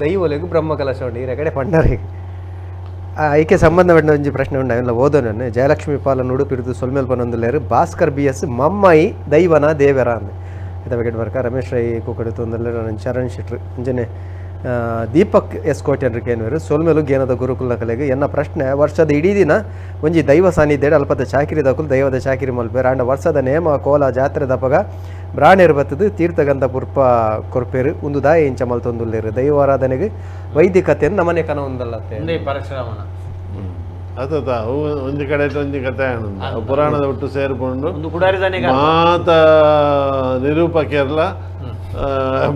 ದೈವಲೆಗೂ ಬ್ರಹ್ಮ ಕಲಶ ಉಂಡು ಈ ಕಡೆ ಪಂಡರಿಗೆ ಐಕೆ ಸಂಬಂಧಪಟ್ಟ ಒಂಜಿ ಪ್ರಶ್ನೆ ಉಂಡು ಅವೆಲ್ಲ ಓದೋನು ಜಯಲಕ್ಷ್ಮಿ ಪಾಲನ ಉಡುಪಿರುದು ಸೊಲ್ಮೇಲ್ ಪನೊಂದುಲ್ಲೇರು ಭಾಸ್ಕರ್ BS ಮಮ್ಮಯಿ ದೈವನ ದೇವರ ಅಂದೆ ಇದ ವಿಕೆಟ್ ಬರ್ಕ ರಮೇಶ್ ರೈ ಕೂಕಡು ತೊಂದಲ್ಲೇರು ನನ್ನ ಚರಣ್ ಶೆಟ್ರು ಅಂಜನೆ ದೀಪಕ್ ಕೋಟ್ಯನ್ರಿಗೆ ಏನುವರು ಸೋಲ್ಮೇಲು ಗೇನದ ಗುರುಕುಲ ಕಲೆಗೆ ಎನ್ನ ಪ್ರಶ್ನೆ ವರ್ಷದ ಇಡೀ ದಿನ ಒಂಜಿ ದೈವ ಸಾನ್ನಿಧ್ಯ ಅಲ್ಪದ ಚಾಕಿರಿ ದಕುಲು ದೈವದ ಚಾಕಿರಿ ಮಲ್ಪೇರು ಆಂಡ ವರ್ಷದ ನೇಮ ಕೋಲ ಜಾತ್ರೆ ದಪಗ ಬ್ರಾಣೇರು ಬತ್ತದು ತೀರ್ಥಗಂಧ ಪುರ್ಪ ಕೊರ್ಪೇರು ಒಂದು ದಾಯ ಇಂಚ ಮಲ್ತೊಂದುಲ್ಲೇರು ದೈವಾರಾಧನೆಗೆ ವೈದಿಕತೆಯನ್ನು ನಮನೆ ಕನ ಒಂದಲ್ಲತ್ತೆ ಪರಶುರಾಮನ ಅದ ಒಂಜಿ ಕಡೆ ಒಂಜಿ ಕಥೆ ಪುರಾಣದ ಒಟ್ಟು ಸೇರ್ಕೊಂಡು ಮಾತ ನಿರೂಪಕರ್ಲ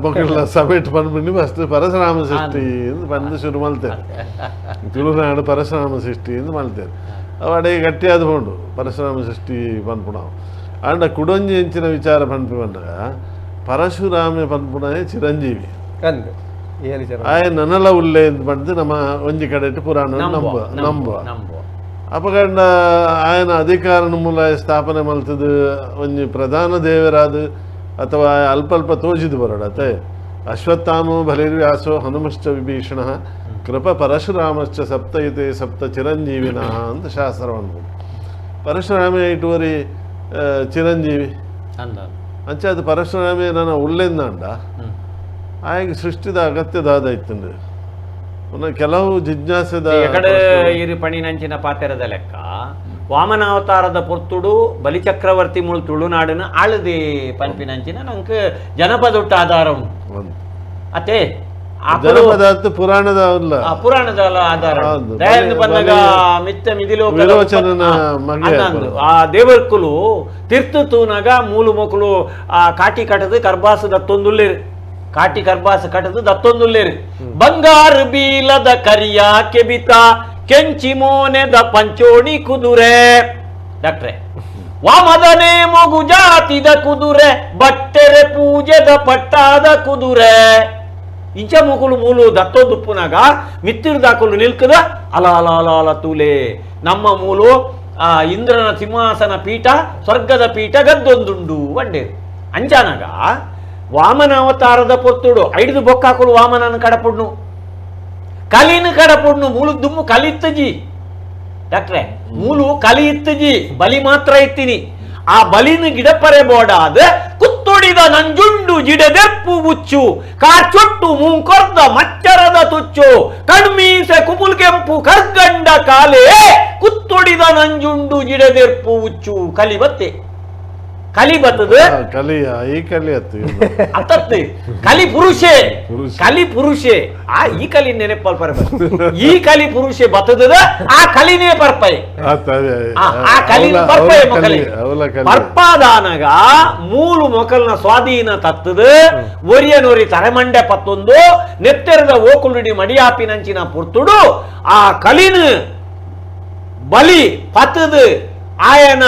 ಮಕ್ಕಳ ಸಮೇಟ್ ಬಂದ್ಬಿಟ್ಟು ಫಸ್ಟ್ ಪರಶುರಾಮ ಸೃಷ್ಟಿ ಬಂದು ಶುರು ಮಲ್ತೇನೆ ತುಳುನಾಡು ಪರಶುರಾಮ ಸೃಷ್ಟಿ ಎಂದು ಮಲ್ತೇನೆ ಅವಡೆ ಗಟ್ಟಿಯಾದ ಹೋಂಡು ಪರಶುರಾಮ ಸೃಷ್ಟಿ ಪನ್ಪುಣ ಅಂಡ ಕುಡೊಂಜಿ ಹೆಂಚಿನ ವಿಚಾರ ಪನ್ಪಿ ಬಂದಾಗ ಪರಶುರಾಮ ಪನ್ಪುಣ ಚಿರಂಜೀವಿ ಆಯ ನನಲ ಉಲ್ಲೆ ಎಂದು ಬಂದು ನಮ್ಮ ಒಂಜಿ ಕಡೆ ಪುರಾಣ ನಂಬುವ ಅಪಗಂಡ ಆಯನ ಅಧಿಕಾರನ ಮೂಲ ಸ್ಥಾಪನೆ ಮಲ್ತದು ಒಂಜಿ ಪ್ರಧಾನ ದೇವರಾದ ಅಥವಾ ಅಲ್ಪ ತೋಜಿದು ಬರೋಡತೆ ಅಶ್ವತ್ಥಾಮೋ ಬಲಿರ್ವ್ಯಾಸೋ ಹನುಮಶ್ಚ ವಿಭೀಷಣ ಕೃಪ ಪರಶುರಾಮಶ್ಚ ಸಪ್ತಯುತೆ ಸಪ್ತ ಚಿರಂಜೀವಿನ ಅಂತ ಶಾಸ್ತ್ರ ಅನ್ಬೋದು ಪರಶುರಾಮೇ ಇಟ್ಟುವರಿ ಚಿರಂಜೀವಿ ಅಂಚೆ ಅದು ಪರಶುರಾಮೇ ನನ್ನ ಉಳ್ಳೆಂದ ಅಂಡ ಆಯ್ಕೆ ಸೃಷ್ಟಿದ ಅಗತ್ಯದಾದ ಇತ್ತಂದು ಕೆಲವು ಜಿಜ್ಞಾಸದ ಪಣಿನಂಚಿನ ಪಾತೆರದ ಲೆಕ್ಕ ವಾಮನಾವತಾರದ ಪೊರ್ತುಡು ಬಲಿಚಕ್ರವರ್ತಿ ಮುಳು ತುಳುನಾಡಿನ ಆಳದಿ ಪನ್ಪಿನಂಚಿನ ನಂಗೆ ಜನಪದೊಟ್ಟು ಆಧಾರ ಉಂಟು ಅತ್ತೆ ಜನಪದ ಪುರಾಣದ ಪುರಾಣದ ಆಧಾರ ಬಂದಾಗ ಮಿತ್ತ ಮಿದಿಲೋ ಆ ದೇವರ್ಕುಲು ತೀರ್ಥ ತೂನಾಗ ಮೂಲು ಮೊಕಲು ಆ ಕಾಟಿ ಕಟ್ಟದು ಕರ್ಬಾಸ ದತ್ತೊಂದುಲ್ಲೇರು ಕಾಟಿ ಕರ್ಬಾಸ ಕಟ್ಟದು ದತ್ತೊಂದುಲ್ಲೇರು ಬಂಗಾರು ಬೀಲದ ಕರಿಯ ಕೆಬಿತ ಕೆಂಚಿ ಮೋನೆದ ಪಂಚೋಣಿ ಕುದುರೆ ಡಾಕ್ಟ್ರೆ ವಾಮದನೇ ಮಗು ಜಾತಿದ ಕುದುರೆ ಬಟ್ಟೆರೆ ಪೂಜೆದ ಪಟ್ಟಾದ ಕುದುರೆ ಇಂಚ ಮುಗುಳು ಮೂಲು ದತ್ತೋದುಪ್ಪುನಾಗ ಮಿತ್ತಿರು ದಾಕಲು ನಿಲ್ಕದ ಅಲ ಅಲ ಅಲ ಅಲ ತೂಲೆ ನಮ್ಮ ಮೂಲು ಇಂದ್ರನ ಸಿಂಹಾಸನ ಪೀಠ ಸ್ವರ್ಗದ ಪೀಠ ಗದ್ದೊಂದುಂಡು ಒಂಡೇರು ಅಂಚಾನಾಗ ವಾಮನ ಅವತಾರದ ಪೊತ್ತುಡು ಐದು ಬೊಕ್ಕಾಕಲು ವಾಮನನ ಕಡಪುಡ್ನು ಕಲಿನ ಕಡಪುಡ್ನು ಮೂಲು ದುಮ್ಮು ಕಲಿತ್ತಜಿ ಡಾಕ್ಟ್ರೆ ಮೂಲು ಕಲಿ ಇತ್ತಜಿ ಬಲಿ ಮಾತ್ರ ಇತ್ತೀನಿ ಆ ಬಲಿನ ಗಿಡಪರೆ ಬೋಡಾದ ಕುತ್ತೊಡಿದ ನಂಜುಂಡು ಜಿಡದೆಪ್ಪು ಬುಚ್ಚು ಕಾಚೊಟ್ಟು ಮುಂಕೊರ್ದ ಮಚ್ಚರದ ತುಚ್ಚು ಕಣ್ಮೀಸೆ ಕುಪುಲ್ ಕೆಂಪು ಕರ್ಗಂಡ ಕಾಲೇ ಕುತ್ತೊಡಿದ ನಂಜುಂಡು ಜಿಡದೆಪ್ಪು ಉಚ್ಚು ಕಲಿ ಬತ್ತೆ ಕಲಿ ಬತ್ತದ ಕಲಿ ಪುರುಷೆ ಕಲಿ ಪುರುಷೆ ಆ ಈ ಕಲಿ ನೆನಪಲ್ ಪರ್ಪ ಈ ಕಲಿ ಪುರುಷೆ ಬತ್ತದ ಆ ಕಲಿನೇ ಪರ್ಪೈ ಆ ಕಲಿ ಪರ್ಪೈ ಮೊಕಲಿ ಪರ್ಪಾದಾನಗ ಮೂಲು ಮೊಕಲ್ನ ಸ್ವಾಧೀನ ತತ್ತದ ಒರಿಯನೋರಿ ತರೆಮಂಡೆ ಪತ್ತೊಂದು ನೆತ್ತೆರದ ಓಕುಳುಡಿ ಮಡಿಯಾಪಿನಂಚಿನ ಪುರ್ತುಡು ಆ ಕಲಿನ ಬಲಿ ಪತ್ತದ ಆಯನ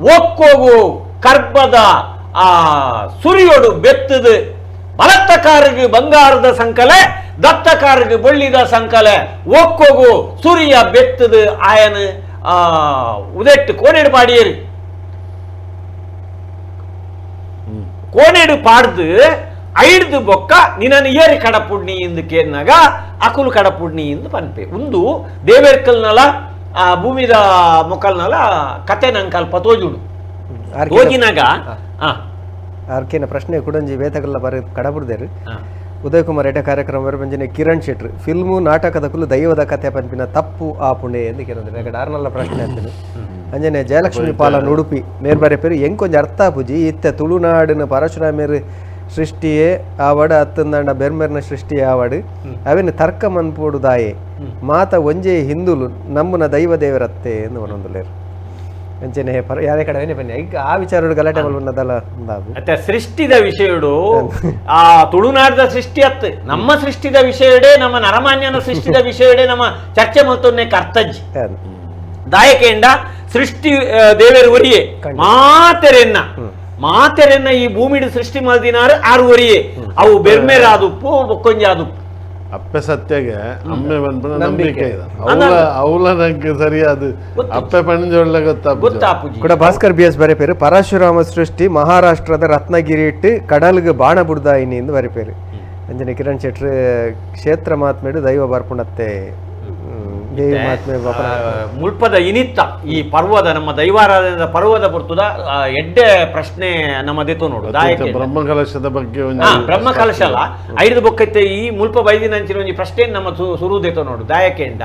ಒಕ್ಕೋಗು ಕರ್ಬದ ಆ ಸುರಿಯೋಡು ಬೆತ್ತದು ಬಲತ್ತಕಾರಿಗೆ ಬಂಗಾರದ ಸಂಕಲೆ ದತ್ತಕಾರಿಗೆ ಬೆಳ್ಳಿದ ಸಂಕಲೆ ಒಕ್ಕೋಗು ಸುರಿಯ ಬೆತ್ತದು ಆಯನ ಉದೆಟ್ಟು ಕೋಣೆಡು ಪಾಡಿಯರು ಕೋಣೆಡು ಪಾಡ್ದು ಐಡ್ದು ಬೊಕ್ಕ ನಿನ್ನ ಏರಿ ಕಡಪುಡ್ನಿ ಎಂದು ಕೇಳಿನಾಗ ಅಕುಲು ಕಡಪುಡ್ನಿ ಎಂದು ಪನ್ಪೆ ಒಂದು ದೇವೇರ್ಕಲ್ನಲ ಆ ಭೂಮಿದ ಮೊಕಲ್ನಲ ಕತೆ ನಂಕಲ್ ಪತೋಜುಡು ಹೋಗಿನಾಗ ಆರ್ಕೆನ ಪ್ರಶ್ನೆ ಕುಡಂಜಿ ವೇತಗಲ್ಲ ಬರ ಕಡಬುಡ್ದೇರು ಉದಯ್ ಕುಮಾರ್ ಎಡೆ ಕಾರ್ಯಕ್ರಮ ಬಂಜನೆ ಕಿರಣ್ ಶೆಟ್ರು ಫಿಲ್ಮು ನಾಟಕದ ಕುಲು ದೈವದ ಕಥೆ ಪನ್ಪಿನ ತಪ್ಪು ಆ ಪುಣೆ ಎಂದು ಕೇಳಿದ್ರೆ ಆರ್ನಲ್ಲ ಪ್ರಶ್ನೆ ಅಂತೀನಿ ಅಂಜನೆ ಜಯಲಕ್ಷ್ಮಿ ಪಾಲನ ಉಡುಪಿ ಮೇರ್ಬಾರೆ ಪೇರು ಎಂಕೊಂಜ ಅರ್ಥ ಪೂಜಿ ಇತ್ತೆ ತುಳುನಾಡಿನ ಪರಶುರಾಮೇರು ಸೃಷ್ಟಿಯೇ ಆವಡ ಹತ್ತಂದಾಂಡ ಬೆರ್ಮೆರ್ನ ಸೃಷ್ಟಿಯೇ ಆವಡು ಅವೇನು ತರ್ಕ ಮನ್ಪೋಡುದಾಯೆ ಮಾತ ಒಂಜೆ ಹಿಂದುಲು ನಮ್ಮನ ದೈವ ದೇವರತ್ತೆ ಎಂದು ಒಂದೊಂದುಲೇರು ಅಂಚನೆ ಯಾರೇ ಕಡೆ ಬನ್ನಿ ಈಗ ಆ ವಿಚಾರ ಗಲಾಟೆ ಬಲ್ವನ್ನದಲ್ಲ ಮತ್ತೆ ಸೃಷ್ಟಿದ ವಿಷಯಡು ಆ ತುಳುನಾಡದ ಸೃಷ್ಟಿ ಅತ್ತು ನಮ್ಮ ಸೃಷ್ಟಿದ ವಿಷಯಡೆ ನಮ್ಮ ನರಮಾನ್ಯನ ಸೃಷ್ಟಿದ ವಿಷಯಡೆ ನಮ್ಮ ಚರ್ಚೆ ಮಲ್ತೊನ್ನೆ ಕರ್ತಜ್ಜಿ ದಾಯಕೆಂಡ ಸೃಷ್ಟಿ ದೇವೇರು ಒರಿಯೇ ಮಾತೆರೆನ್ನ ಈ ಭೂಮಿಡು ಸೃಷ್ಟಿ ಮಲ್ದಿನಾರು ಆರು ಒರಿಯೇ ಅವು ಬೆರ್ಮೆರಾದುಪ್ಪು ಬೊಕ್ಕೊಂಜಾದುಪ್ಪು ಅಪ್ಪೆ ಸತ್ಯಗೆ ಅಮ್ಮೆ ಬಂದ್ಬಿಡ ನಂಬಿಕೆ ಇದೆ ಅವಳ ನಂಗೆ ಸರಿಯಾದ ಅಪ್ಪೆ ಪಂಜೊಳ್ಳೆ ಗೊತ್ತಾಪುಜಿ ಕೂಡ ಭಾಸ್ಕರ್ BS ಬರೆಪೇರು ಪರಶುರಾಮ ಸೃಷ್ಟಿ ಮಹಾರಾಷ್ಟ್ರದ ರತ್ನಗಿರಿ ಇಟ್ಟು ಕಡಲ್ಗೆ ಬಾಣ ಬುಡ್ದಾಯಿನಿ ಎಂದು ಬರೆಪೇರು ಅಂಜನೆ ಕಿರಣ್ ಶೆಟ್ರು ಕ್ಷೇತ್ರ ಮಹಾತ್ಮೆಡು ದೈವ ಬರ್ಪುಣತ್ತೆ ದೇವಿ ಮಹಾತ್ಮೆ ಮುಲ್ಪದ ಇನಿತ್ತ ಈ ಪರ್ವದ ನಮ್ಮ ದೈವಾರಾಧನದ ಪರ್ವದ ಪುರ್ತದ ಎಡ್ಡೆ ಪ್ರಶ್ನೆ ನಮ್ಮದೆತ್ತು ನೋಡು ಬ್ರಹ್ಮಕಲಶದ ಬಗ್ಗೆ ಬ್ರಹ್ಮಕಲಶ ಅಲ್ಲ ಐದು ಬೊಕ್ಕೈತೆ ಈ ಮುಲ್ಪ ಬೈದಿನಂಚಿನ ಒಂಜಿ ಪ್ರಶ್ನೆ ನಮ್ಮ ಸುರುದೆತ್ತು ನೋಡು ದಾಯಕೆಂಡ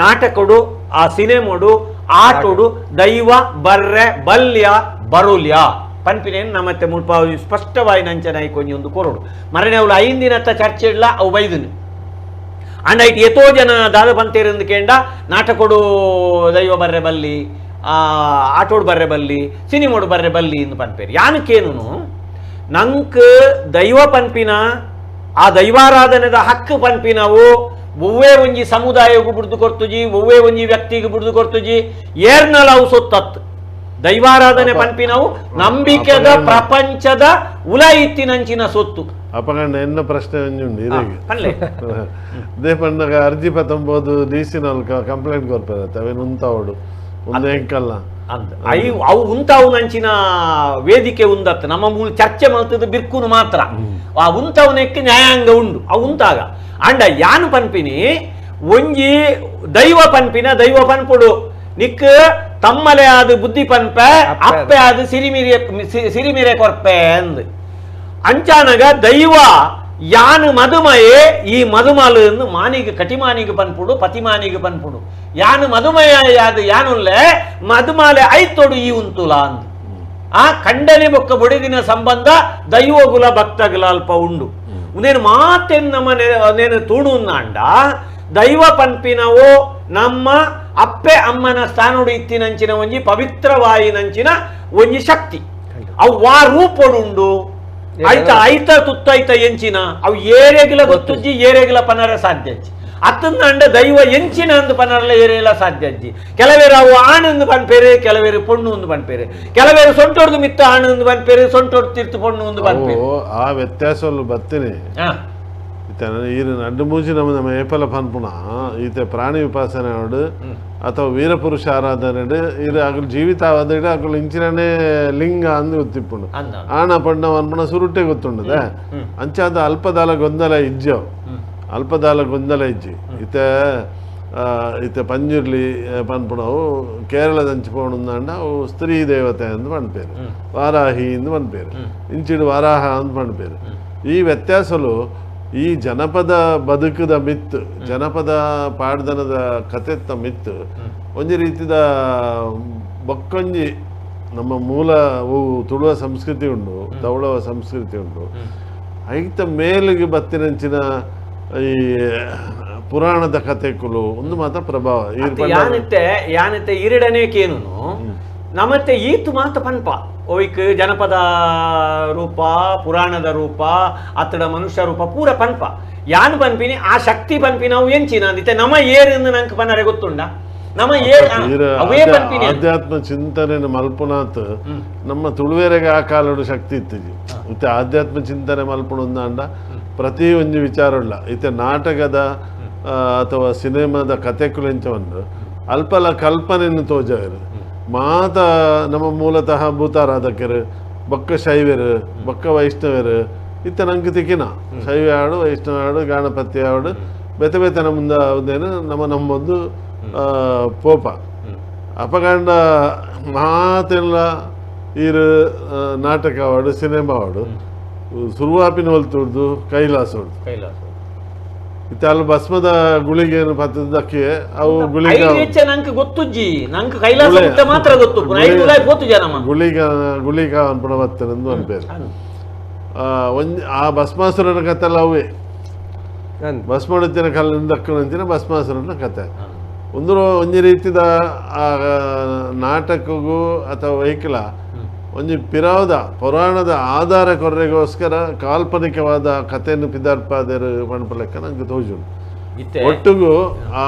ನಾಟಕಡು ಆ ಸಿನೆಮೋಡು ಆಟೋಡು ದೈವ ಬರ್ರೆ ಬಲ್ಯ ಬರುಲ್ಯ ಪನ್ಪಿನೇನು ನಮ್ಮತ್ತೆ ಮುಲ್ಪ ಸ್ಪಷ್ಟವಾಗಿ ನಂಚನ ಕೊಂಜಿ ಒಂದು ಕೊರಡು ಮರನೆ ಅವಳು ಐಂದಿನತ್ತ ಚರ್ಚೆ ಇಲ್ಲ ಅವು ಬೈದನು ಅಂಡ್ ಐಟ್ ಎತೋ ಜನ ದಾದ ಬಂತೇರಿಂದ ಕೇಂಡ ನಾಟಕೊಡು ದೈವ ಬರ್ರೆ ಬಲ್ಲಿ ಆಟೋಡು ಬರ್ರೆ ಬಲ್ಲಿ ಸಿನಿಮೋಡು ಬರ್ರೆ ಬಲ್ಲಿ ಎಂದು ಪನ್ಪೇರು ಯಾನಕ್ಕೇನು ನಂಕ್ ದೈವ ಪನ್ಪಿನ ಆ ದೈವಾರಾಧನೆದ ಹಕ್ಕು ಪನ್ಪಿನವು ಒವ್ವೇ ಒಂಜಿ ಸಮುದಾಯಗೂ ಬಿಡ್ದು ಕೊರ್ತುಜಿ ಒವ್ವೇ ಒಂಜಿ ವ್ಯಕ್ತಿಗೆ ಬಿಡ್ದು ಕೊರ್ತುಜಿ ಏರ್ನಲ ಅವು ಸೊತ್ತತ್ತು ದೈವಾರಾಧನೆ ಪನ್ಪಿನವು ನಂಬಿಕೆದ ಪ್ರಪಂಚದ ಉಲ ಇತ್ತಿನಂಚಿನ ಸೊತ್ತು ಅಪಗಂಡ ಎನ್ನ ಪ್ರಶ್ನೆ ದೇ ಪಂಡಗ ಅರ್ಜಿ 19 DC ಕಂಪ್ಲೇಂಟ್ ಕೊರ್ಪರತ್ತೆ ಅವೇನು ಉಂತಾವಡು ಒಂದು ಎಂಕಲ್ಲ ಅವು ಉಂತಾವು ನಂಚಿನ ವೇದಿಕೆ ಉಂದತ್ತು ನಮ್ಮ ಮೂಲ ಚರ್ಚೆ ಮಾಡ್ತದ ಬಿರ್ಕುನು ಮಾತ್ರ ಆ ಉಂತಾವನಕ್ಕೆ ನ್ಯಾಯಾಂಗ ಉಂಡು ಅವು ಉಂತಾಗ ಅಂಡ ಯಾನು ಪನ್ಪಿನಿ ಒಂಜಿ ದೈವ ಪನ್ಪುಡು ನಿಕ್ ತಮ್ಮಲೆ ಅದು ಬುದ್ಧಿ ಪನ್ಪೆ ಅಪ್ಪೆ ಅದು ಸಿರಿಮಿರೆ ಕೊರ್ಪೆ ಅಂದ್ ಅಂಚಾನಗ ದೈವ ಯಾನು ಮಧುಮಯೇ ಈ ಮಧುಮಾಲು ಮಾನಿಗೆ ಕಟಿಮಾನಿಗೆ ಪನ್ಪುಡು ಪತಿಮಾನಿಗೆ ಪನ್ಪುಡು ಯಾನು ಮಧುಮಯ ಯಾದು ಯಾನುಲ್ಲೆ ಮಧುಮಾಲೆ ಐತೊಡು ಈ ಉಂತುಲ ಅಂದ್ ಆ ಖಂಡನೆ ಬೊಕ್ಕ ಬೊಡಿದಿನ ಸಂಬಂಧ ದೈವಗುಲ ಭಕ್ತಗುಲ ಅಲ್ಪ ಉಂಡು ನೇನು ಮಾತೆನ್ ನಮ್ಮ ನೇನು ತೂಡು ಅಂಡ ದೈವ ಪನ್ಪಿನವೋ ನಮ್ಮ ಅಪ್ಪೆ ಅಮ್ಮನ ಸ್ಥಾನೋಡು ಇತ್ತಿನಂಚಿನ ಒಂಜಿ ಪವಿತ್ರವಾಯಿನಂಚಿನ ಒಂಜಿ ಶಕ್ತಿ ಅವು ವಾ ರೂಪೊಡುಂಡು ಐತ ತುತ್ತೈತ ಎಂಚಿನ ಅವು ಏರೆಗಿಲ ಗೊತ್ತುಜ್ಜಿ ಏರೆಗಿಲ ಪನರ ಸಾಧ್ಯಜ್ಜಿ ಅತ್ತನ್ನ ಅಂಡ ದೈವ ಎಂಚಿನ ಅಂದು ಪನರಲ್ಲ ಏರೆಗಿಲ ಸಾಧ್ಯಜ್ಜಿ ಕೆಲವೇರು ಅವು ಆಣಂದು ಪನ್ಪೇರೆ ಕೆಲವೇರು ಪೊಣ್ಣು ಒಂದು ಪನ್ಪೇರೆ ಕೆಲವೇರು ಸೊಂಟೋರ್ದು ಮಿತ್ತ ಆಣಂದು ಪನ್ಪೇರೆ ಸೊಂಟೋರ್ದು ತೀರ್ತು ಪೊಣ್ಣು ಒಂದು ಪನ್ಪೇರೆ ಆ ವ್ಯತ್ಯಾಸಗಳು ಬರ್ತೀನಿ ಈರು ಅಡ್ಡು ಮೂಜಿ ನಮ್ಮ ಏಪಲ ಪನ್ಪುಣ ಈತೆ ಪ್ರಾಣಿ ವಿಪಾಸನೆ ನೋಡು ಅಥವಾ ವೀರಪುರುಷ ಆರಾಧನೆ ಇದು ಅಗಲು ಜೀವಿತ ಆದ ಅಗಲು ಇಂಚಿನೇ ಲಿಂಗ ಅಂದು ಗೊತ್ತಿಪ್ಪುಂಡು ಆಣ ಪಂಡ ಪನ್ಪುಣ ಸುರುಟ್ಟೆ ಗೊತ್ತುಂಡದೆ ಅಂಚಾದ ಅಲ್ಪದಾಲ ಗೊಂದಲ ಇಜ್ಜವು ಅಲ್ಪದಾಲ ಗೊಂದಲ ಇಜ್ಜಿ ಈತೆ ಪಂಜುರ್ಲಿ ಪನ್ಪುಣವು ಕೇರಳದ ಹಂಚಿಪೋಣಂದಾಂಡ ಅವು ಸ್ತ್ರೀ ದೇವತೆ ಅಂದು ಪನ್ಪೇರು ವಾರಾಹಿ ಎಂದು ಪನ್ಪೇರು ಇಂಚಿಡು ವಾರಾಹ ಅಂದು ಪನ್ಪೇರು ಈ ವ್ಯತ್ಯಾಸಲು ಈ ಜನಪದ ಬದುಕದ ಮಿತ್ತು ಜನಪದ ಪಾಡ್ದನದ ಕಥೆತ್ತ ಮಿತ್ತು ಒಂಜಿ ರೀತಿದ ಬೊಕ್ಕೊಂಜಿ ನಮ್ಮ ಮೂಲ ತುಳುವ ಸಂಸ್ಕೃತಿ ಉಂಡು ದೌಳವ ಸಂಸ್ಕೃತಿ ಉಂಡು ಐತ ಮೇಲಿಗೆ ಬತ್ತಿನಂಚಿನ ಈ ಪುರಾಣದ ಕಥೆಗಳು ಒಂದು ಮಾತ್ರ ಪ್ರಭಾವ ಯಾನತ್ತೆ ಈರಡನೇ ಕೇನು ನಮತ್ತೆ ಈತು ಮಾತ ಪನ್ಪ ಓಯ್ಕ್ ಜನಪದ ರೂಪ ಪುರಾಣದ ರೂಪ ಅತ್ತಡ ಮನುಷ್ಯ ರೂಪ ಪೂರ ಪನ್ಪ ಯಾನು ಪನ್ಪಿನಿ ಆ ಶಕ್ತಿ ಪನ್ಪಿನವು ಎಂಚಿನ ಅಂದಿತ್ತೆ ನಮ್ಮ ಏರಿಂದ ನಂಗೆ ಪನ್ನರೆ ಗೊತ್ತುಂಡ ನಮ್ಮ ಅವೇ ಪನ್ಪಿನಿ ಆಧ್ಯಾತ್ಮ ಚಿಂತನೆ ಮಲ್ಪುನಾತ್ ನಮ್ಮ ತುಳುವೇರೆಗೆ ಆ ಕಾಲಡು ಶಕ್ತಿ ಇತ್ತಿಜಿ ಇತ್ತೆ ಆಧ್ಯಾತ್ಮ ಚಿಂತನೆ ಮಲ್ಪುಣಂದ ಪ್ರತಿ ಒಂಜಿ ವಿಚಾರ ಉಳ್ಳ ಇತ್ತೆ ನಾಟಕದ ಅಥವಾ ಸಿನಿಮಾದ ಕಥೆಕುಲೆಂಚವನ್ನು ಅಲ್ಪಲ ಕಲ್ಪನೆಯನ್ನು ತೋಜವರು ಮಾತ ನಮ್ಮ ಮೂಲತಃ ಭೂತಾರಾಧಕರು ಬೊಕ್ಕ ಶೈವರು ಬೊಕ್ಕ ವೈಷ್ಣವರು ಇತ್ತ ನಂಗೆ ತಿಕ್ಕಿನ ಶೈವ ಹಾಡು ವೈಷ್ಣವ ಹಾಡು ಗಣಪತಿ ಹಾಡು ಬೆತೆ ಬೆತನ ಮುಂದೆ ಅದೇನು ನಮ್ಮೊಂದು ಪೋಪ ಅಪಗಂಡ ಮಾತೆಲ್ಲ ಈರು ನಾಟಕ ಹಾಡು ಸಿನಿಮಾ ಹಾಡು ಸುರುವಾಪಿನ ಹೊಲ್ತುಡ್ದು ಕೈಲಾಸ ಇತ್ತಲ್ಲ ಭಸ್ಮದ ಗುಳಿಗೆಯನ್ನು ಪತ್ತದಕ್ಕೆ ಅವು ಗುಳಿಗೆ ನಂಗೆ ಗೊತ್ತುಜ್ಜಿ ನಂಗೆ ಕೈಲಾಸ ಮಾತ್ರ ಗೊತ್ತು ಗುಳಿಗ ಅನ್ಪಣ ಬರ್ತೇನೆ ಅಂದು ಅನ್ಪೇರು ಆ ಭಸ್ಮಾಸುರನ ಕತೆ ಎಲ್ಲ ಅವೇ ಭಸ್ಮಡಿನ ಕಲ್ಲಿಂದಕ್ಕಂಚಿನ ಭಸ್ಮಾಸುರನ ಕತೆ ಒಂಜಿ ರೀತಿದ ಆ ನಾಟಕಗೂ ಅಥವಾ ವೈಕಲ ಒಂಜಿ ಪಿರಾವದ ಪುರಾಣದ ಆಧಾರ ಕೊರ್ರೆಗೋಸ್ಕರ ಕಾಲ್ಪನಿಕವಾದ ಕಥೆಯನ್ನು ಪಿದಾರ್ಪಾದರು ಮಣ್ಪಲೆಕ್ಕ ನಂಗೆ ತೋಜುಂಡು ಒಟ್ಟಿಗೂ ಆ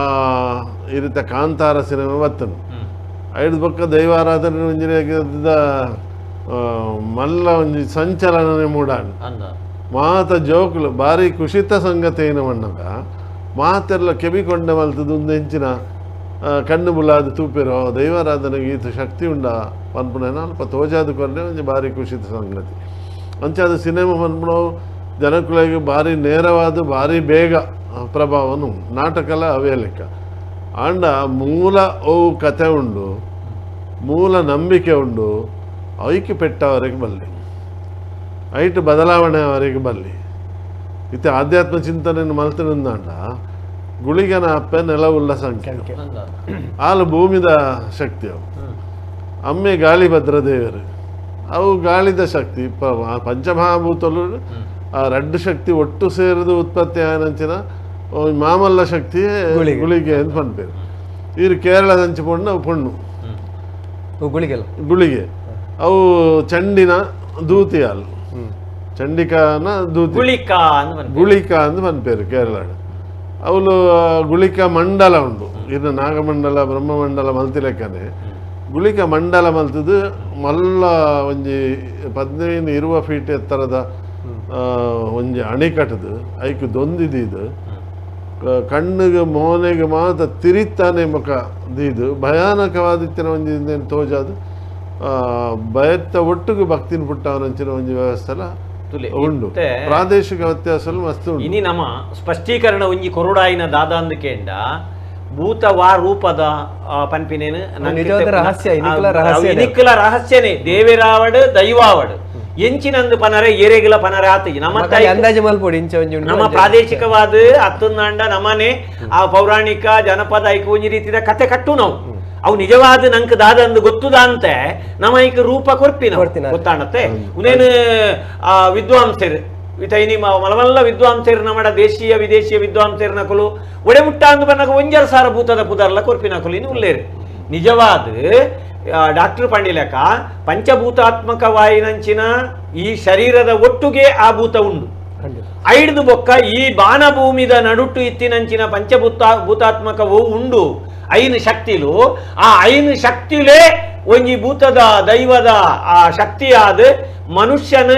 ಈ ರೀತಿ ಕಾಂತಾರ ಸಿನಿಮಾ ಬರ್ತನು ಐದು ಪಕ್ಕ ದೈವಾರಾಧನೆ ಒಂಜಿನ ಮಲ್ಲ ಒಂಜಿ ಸಂಚಲನನೆ ಮೂಡಾನು ಮಾತ ಜೋಕುಲು ಭಾರಿ ಕುಶಿತ ಸಂಗತಿ ಏನು ಮಣ್ಣಗ ಮಾತೆಲ್ಲ ಕೆಬಿಕೊಂಡ ಮಲ್ತದ್ದು ಒಂದು ಹೆಂಚಿನ ಕಣ್ಣು ಬುಲಾದ ತೂಪಿರೋ ದೈವಾರಾಧನೆಗೆ ಈತ ಶಕ್ತಿ ಉಂಡ ಪನ್ಪುಣ ಅಲ್ಪ ತೋಜಾದ ಕೊರನೆ ಒಂಜಿ ಭಾರಿ ಖುಷಿದ ಸಂಗತಿ ಅಂಚಾದ ಸಿನಿಮಾ ಪನ್ಪುಣವು ಜನಕ್ಕಳಿಗೆ ಭಾರಿ ನೇರವಾದ ಭಾರಿ ಬೇಗ ಪ್ರಭಾವನು ನಾಟಕಲ ಅವೇ ಲೆಕ್ಕ ಆಂಡ ಮೂಲ ಓವು ಕತೆ ಉಂಡು ಮೂಲ ನಂಬಿಕೆ ಉಂಡು ಐಕ್ಯ ಪೆಟ್ಟವರೆಗೆ ಬಲ್ಲಿ ಐಟ್ ಬದಲಾವಣೆ ಅವರಿಗೆ ಬಲ್ಲಿ ಇತ್ತೆ ಆಧ್ಯಾತ್ಮ ಚಿಂತನೆಯನ್ನು ಮಲ್ತಿನಿಂದಾಂಡ ಗುಳಿಗನ ಅಪ್ಪೆ ನೆಲವುಳ್ಳ ಸಂಖ್ಯೆ ಆಲು ಭೂಮಿದ ಶಕ್ತಿ ಅವು ಅಮ್ಮೆ ಗಾಳಿ ಭದ್ರದೇವರು ಅವು ಗಾಳಿದ ಶಕ್ತಿ ಪಂಚಮಹಾಭೂತಲು ಆ ರಡ್ಡು ಶಕ್ತಿ ಒಟ್ಟು ಸೇರಿದು ಉತ್ಪತ್ತಿ ಆಯನಂಚಿನ ಮಾಮಲ್ಲ ಶಕ್ತಿಯೇ ಗುಳಿಗೆ ಅಂತ ಪನ್ಪೇರು ಇವರು ಕೇರಳದಂಚಿ ಪೊಣ್ಣು ಗುಳಿಗೆ ಅವು ಚಂಡಿನ ದೂತಿ ಹಾಲು ಚಂಡಿಕಾನ ದೂತಿ ಗುಳಿಕ ಅಂತ ಪನ್ಪೇರು ಕೇರಳ ಅವಳು ಗುಳಿಕ ಮಂಡಲ ಉಂಟು ಇನ್ನು ನಾಗಮಂಡಲ ಬ್ರಹ್ಮಮಂಡಲ ಮಲ್ತಿಲೆಕ್ಕನೆ ಗುಳಿಕ ಮಂಡಲ ಮಲ್ತದು ಮಲ್ಲ ಒಂಜಿ 15-20 ಫೀಟ್ ಎತ್ತರದ ಒಂಜಿ ಅಣೆಕಟ್ಟದು ಐಕ್ ದೊಂದಿದ್ದು ಕಣ್ಣಿಗೆ ಮೋನೆಗೆ ಮಾತ್ರ ತಿರಿತಾನೆ ಮುಖ ದೀದು ಭಯಾನಕವಾದಿತ್ತಿನ ಒಂಜಿ ತೋಜಾದು ಭಯತ್ತ ಒಟ್ಟಿಗೆ ಭಕ್ತಿನ ಪುಟ್ಟವನಂಚಿನ ಒಂಜಿ ವ್ಯವಸ್ಥೆ ಉಂಡು ಪ್ರಾದೇಶಿಕ ವ್ಯತ್ಯಾಸಲು ಮಸ್ತ್ ಉಂಟು ಇನಿ ನಮ್ಮ ಸ್ಪಷ್ಟೀಕರಣ ಒಂಜಿ ಕೊರುಡಾಯಿನ ದಾದಾಂದು ಕೇಂಡ ಭೂತ ವಾ ರೂಪದ ಪನ್ಪಿನೇನು ಇನಿಕ್ಕಲ ರಹಸ್ಯನೇ ದೇವಿರಾವಡ್ ದೈವಾವಡ್ ಎಂಚಿನಂದು ಪನರೆ ಏರೆಗಿಲ ಪನರೆ ಆತ ನಮ್ಮ ಪ್ರಾದೇಶಿಕವಾದ ಹತ್ತೊಂದಾಂಡ ನಮ್ಮನೆ ಆ ಪೌರಾಣಿಕ ಜನಪದ ಐಕ ಒಂಜಿ ರೀತಿದ ಕತೆ ಕಟ್ಟು ನಾವು ಅವು ನಿಜವಾದ ನಂಗೆ ದಾದಂದು ಗೊತ್ತುದ ಅಂತೆ ನಮ್ಮ ಐಕ ರೂಪ ಕೊರ್ಪಿನ ಗೊತ್ತಾಣತ್ತೆ ಉನೇನು ಆ ವಿದ್ವಾಂಸರು ಇತೈನಿ ಮಲಮಲ್ಲ ವಿದ್ವಾಂಸರು ನಮ್ಮ ದೇಶೀಯ ವಿದೇಶಿಯ ವಿದ್ವಾಂಸರು ನಕಲು ಒಡೆ ಮುಟ್ಟ ಅಂದು ಬನ್ನಾಗ ಒಂಜರ ಸಾರ ಭೂತದ ಪುದರ್ಲ ಕೊರ್ಪಿನಕಲು ಇನ್ನು ಉಳ್ಳೇರು ನಿಜವಾದ ಡಾಕ್ಟರ್ ಪಂಡಿಲಕ ಪಂಚಭೂತಾತ್ಮಕವಾಯಿನಂಚಿನ ಈ ಶರೀರದ ಒಟ್ಟುಗೆ ಆ ಭೂತ ಉಂಡು ಐಡ್ದು ಬೊಕ್ಕ ಈ ಬಾನಭೂಮಿದ ನಡುಟು ಇತ್ತಿನಂಚಿನ ಭೂತಾತ್ಮಕವು ಉಂಡು ಐನು ಶಕ್ತಿಲು ಆ ಐನು ಶಕ್ತಿಲೇ ಒಂಜಿ ಭೂತದ ದೈವದ ಆ ಶಕ್ತಿಯಾದ ಮನುಷ್ಯನ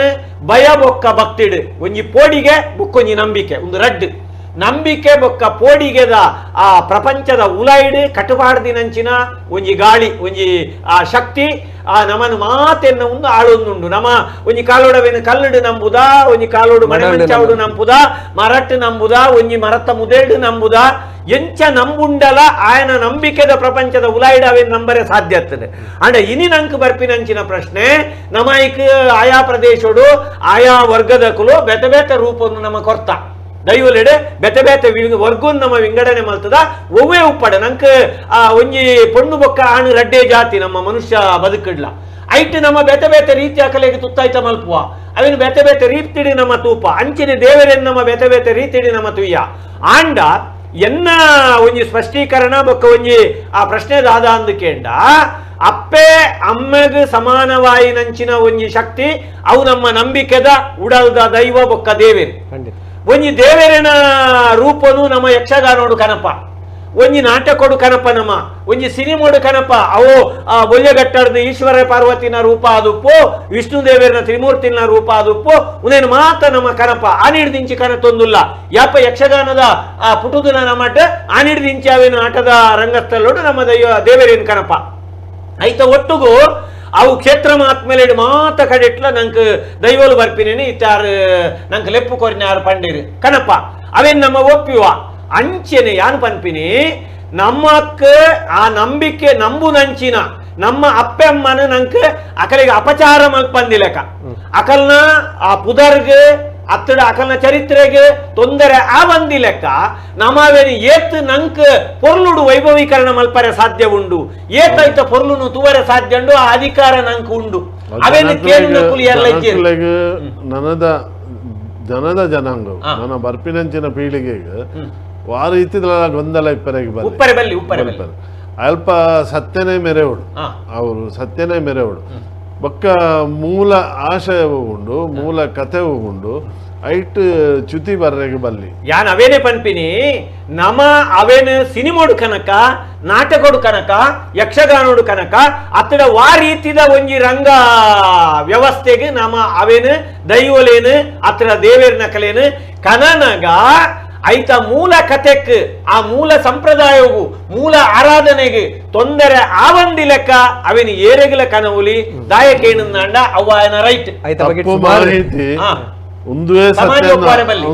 ಭಯ ಬೊಕ್ಕ ಭಕ್ತಿಡು ಒಂಜಿ ಪೋಡಿಗೆ ಬೊಕ್ಕೊಂಜಿ ನಂಬಿಕೆ ಒಂದು ರಡ್ಡು ನಂಬಿಕೆ ಬೊಕ್ಕ ಪೋಡಿಗೆದ ಆ ಪ್ರಪಂಚದ ಉಲೈಡ್ ಕಟುಪಾಡ್ದಿನಂಚಿನ ಒಂಜಿ ಗಾಳಿ ಒಂಜಿ ಆ ಶಕ್ತಿ ಆ ನಮನು ಮಾತೆನ್ನ ಒಂದು ಆಳೊಂದುಂಡು ನಮ್ಮ ಒಂಜಿ ಕಾಲೋಡವೇನು ಕಲ್ಲುಡು ನಂಬುದ ಒಂಜಿ ಕಾಲೋಡು ಮನೆ ಮಂಚಾವುಡು ನಂಬುದ ಮರಟ್ಟು ನಂಬುದ ಒಂಜಿ ಮರತ್ತ ಮುದೇಡು ನಂಬುದ ಎಂಚ ನಂಬುಂಡಲ ಆಯನ ನಂಬಿಕೆದ ಪ್ರಪಂಚದ ಉಲಾಯ್ಡ್ ಅವೇನು ನಂಬರೆ ಸಾಧ್ಯ ಆಗ್ತದೆ ಅಂಡ ಇನಿ ನಂಗೆ ಬರ್ಪಿನಂಚಿನ ಪ್ರಶ್ನೆ ನಮೈಕ್ ಆಯಾ ಪ್ರದೇಶಡು ಆಯಾ ವರ್ಗದಕುಲು ಬೆತೆ ಬೆತೆ ರೂಪವನ್ನು ನಮ್ಮ ಕೊರ್ತ ದೈವಲೆಡೆ ಬೆತೆ ಬೆತೆ ವರ್ಗವನ್ನು ನಮ್ಮ ವಿಂಗಡಣೆ ಮಲ್ತದ ಒವ್ವೇ ಉಪ್ಪಡ ನಂಗೆ ಆ ಒಂಜಿ ಪೊಣ್ಣು ಬೊಕ್ಕ ಆಣು ರಡ್ಡೆ ಜಾತಿ ನಮ್ಮ ಮನುಷ್ಯ ಬದುಕಿಡ್ಲ ಐಟ್ ನಮ್ಮ ಬೆತೆ ಬೆತೆ ರೀತಿ ಅಕಲೆಗೆ ತುತ್ತಾಯ್ತ ಮಲ್ಪುವ ಅವೇನು ಬೆತೆ ಬೆತೆ ರೀತಿಡಿ ನಮ್ಮ ತೂಪ ಅಂಚಿನ ದೇವರೇನು ನಮ್ಮ ಬೆತೆ ಬೆತೆ ರೀತಿಡಿ ನಮ್ಮ ತುಯ್ಯ ಆಂಡ ಎನ್ನ ಒಂಜಿ ಸ್ಪಷ್ಟೀಕರಣ ಬೊಕ್ಕ ಒಂಜಿ ಆ ಪ್ರಶ್ನೆ ದಾದ ಅಂದುಕೇಂಡ ಅಪ್ಪೆ ಅಮ್ಮೆಗ್ ಸಮಾನವಾಯಿನಂಚಿನ ಒಂಜಿ ಶಕ್ತಿ ಅವು ನಮ್ಮ ನಂಬಿಕೆದ ಉಡಲ್ದ ದೈವ ಬೊಕ್ಕ ದೇವೇರು ಒಂಜಿ ದೇವೇರನ ರೂಪನು ನಮ್ಮ ಯಕ್ಷಗಾನೋಡು ಕನಪ ಒಂಜಿ ನಾಟಕೋಡು ಕನಪ ನಮ್ಮ ಒಂಜಿ ಸಿನಿಮೋಡು ಕನಪ ಅವು ಆ ಬೊಲ್ಯಗಟ್ಟರ್ದು ಈಶ್ವರ ಪಾರ್ವತಿನ ರೂಪ ಆದುಪ್ಪು ವಿಷ್ಣು ದೇವರನ ತ್ರಿಮೂರ್ತಿನ ರೂಪ ಆದುಪ್ಪು ಉನೇನು ಮಾತ ನಮ್ಮ ಕನಪ ಆನಿಡ್ದಿಂಚಿ ಕನತೊಂದುಲ್ಲ ಯಾಪ ಯಕ್ಷಗಾನದ ಆ ಪುಟುದನ ನಮ್ಮಟ ಆನಿಡ್ದಿಂಚಿ ಅವೇನು ಆಟದ ರಂಗಸ್ಥಳೋಡು ನಮ್ಮ ದೇವರೇನು ಕನಪ ಐತ ಒಟ್ಟುಗು ಅವು ಕ್ಷೇತ್ರ ಮಾತ್ಮೇಲೆ ಮಾತ ಕಡೆಟ್ಲ ನಂಗೆ ದೈವಲು ಬರ್ಪಿನೇನೆ ಇತ್ತಾರು ನಂಗೆ ಲೆಪ್ಪು ಕೊರಿನಾರು ಪಂಡೀರು ಕನಪ ಅವೇನು ನಮ್ಮ ಒಪ್ಪಿವ ಅಂಚೆನೆ ಯಾನು ಪನ್ಪಿನಿ ನಮ್ಮಕ್ಕ ಆ ನಂಬಿಕೆ ನಂಬುನಂಚಿನ ನಮ್ಮ ಅಪ್ಪೆ ಅಮ್ಮನ ನಂಗೆ ಅಕಲಿಗೆ ಅಪಚಾರ ಮಲ್ಪಂದಿಲೆಕ ಅಕಲ್ನ ಆ ಪುದರ್ಗೆ ಅತ್ತಡ ಅಕಲ್ನ ಚರಿತ್ರೆಗೆ ತೊಂದರೆ ಆ ಬಂದಿ ಲೆಕ್ಕ ನಮ್ಮವೇನು ಏತ್ ನಂಕ್ ಪೊರ್ಲುಡು ವೈಭವೀಕರಣ ಮಲ್ಪರೆ ಸಾಧ್ಯ ಉಂಡು ಏತೈತ ಪೊರ್ಲುನು ತೂವರೆ ಸಾಧ್ಯ ಉಂಡು ಆ ಅಧಿಕಾರ ನಂಕ್ ಉಂಡು ಅವೇನು ನನದ ಜನದ ಜನಾಂಗ ನನ್ನ ಬರ್ಪಿನಂಚಿನ ಪೀಳಿಗೆಗೆ ವಾರ ಇತ್ತಿದ ಗೊಂದಲ ಇಪ್ಪರೆಗೆ ಅಲ್ಪ ಸತ್ಯನೇ ಮೆರೆವಡು ಅವರು ಸತ್ಯನೇ ಮೆರೆವಡು ಬೊಕ್ಕ ಮೂಲ ಆಶಯವೂ ಉಂಡು ಮೂಲ ಕಥೆವೂ ಉಂಡು ಐಟ್ ಚ್ಯುತಿ ಬರ್ರೆಗೆ ಬಲ್ಲಿ ಯಾನ್ ಅವೇನೆ ಪನ್ಪಿನಿ ನಮ ಅವೇನು ಸಿನಿಮೋಡು ಕನಕ ನಾಟಕೋಡು ಕನಕ ಯಕ್ಷಗಾನೋಡು ಕನಕ ಅತ್ತಡ ವಾ ರೀತಿದ ಒಂಜಿ ರಂಗ ವ್ಯವಸ್ಥೆಗೆ ನಮ ಅವೇನು ದೈವಲೇನು ಅತ್ತಡ ದೇವೇರ್ನ ಕಲೇನು ಕನನಗ ಐತ ಮೂಲ ಕಥೆಕ್ ಆ ಮೂಲ ಸಂಪ್ರದಾಯವು ಮೂಲ ಆರಾಧನೆಗೆ ತೊಂದರೆ ಆವಂದಿ ಲೆಕ್ಕ ಅವೇನು ಏರೆಗಿಲ ಕನವುಲಿ ದಾಯಕೇಣಂದ ಅವ್ವನ ರೈಟ್ ಒಂದುವೇ ಸಮಾಜ ಸತ್ಯ ಒಪ್ಪಾರೆ ಬಲ್ಲಿ.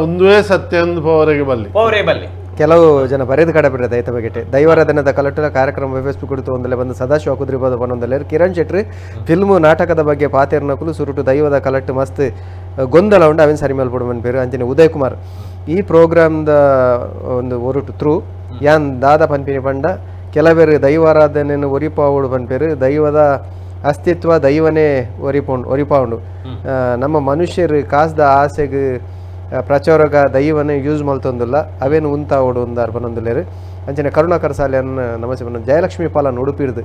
ಒಂದುವೇ ಸತ್ಯ ಎಂದು ಪವರಿಗೆ ಬಲ್ಲಿ ಕೆಲವು ಜನ ಬರೆದು ಕಡಬಿಡದ ಐತ ಬಗೆಟೆ ದೈವಾರಾಧನದ ಕಲಟಲ ಕಾರ್ಯಕ್ರಮ ವ್ಯವಸ್ಥೆ ಕುರಿತು ಒಂದಲೆ ಬಂದು ಸದಾಶಿವ ಕುದ್ರಿಬೋದ ಪನ್ನೊಂದಲೆ ಕಿರಣ್ ಶೆಟ್ಟಿ ಫಿಲ್ಮು ನಾಟಕದ ಬಗ್ಗೆ ಪಾತೆರ್ನಕುಲು ಸುರುಟು ದೈವದ ಕಲಟ್ಟು ಮಸ್ತ್ ಗೊಂದಲ ಉಂಡು ಅವೇನು ಸರಿ ಮೇಲ್ಪಡುವನ್ ಪೇರು ಅಂಚನೆ ಉದಯ್ ಕುಮಾರ್ ಈ ಪ್ರೋಗ್ರಾಮ್ದ ಒಂದು ಒರುಟು ಥ್ರೂ ಯಾನ್ ದಾದ ಪನ್ಪಿನಿ ಪಂಡ ಕೆಲವೇರು ದೈವಾರಾಧನೆಯನ್ನು ಒರಿಪಾವುಡು ಪನ್ಪೇರು ದೈವದ ಅಸ್ತಿತ್ವ ದೈವನೇ ಒರಿಪಾವುಂಡು ನಮ್ಮ ಮನುಷ್ಯರು ಕಾಸ್ದ ಆಸೆಗೆ ಪ್ರಚಾರಗ ದೈವನೇ ಯೂಸ್ ಮಲ್ತೊಂದಿಲ್ಲ ಅವೇನು ಉಂತಾವಡು ಒಂದಾರು ಪನ್ನೊಂದುಲ್ಲೇರು ಅಂಚನೆ ಕರುಣಾಕರ ಸಾಲೆಯನ್ನು ನಮಸ್ತೆ ಪನ್ನ ಜಯಲಕ್ಷ್ಮಿ ಪಾಲನ್ನು ಉಡುಪಿಡ್ದು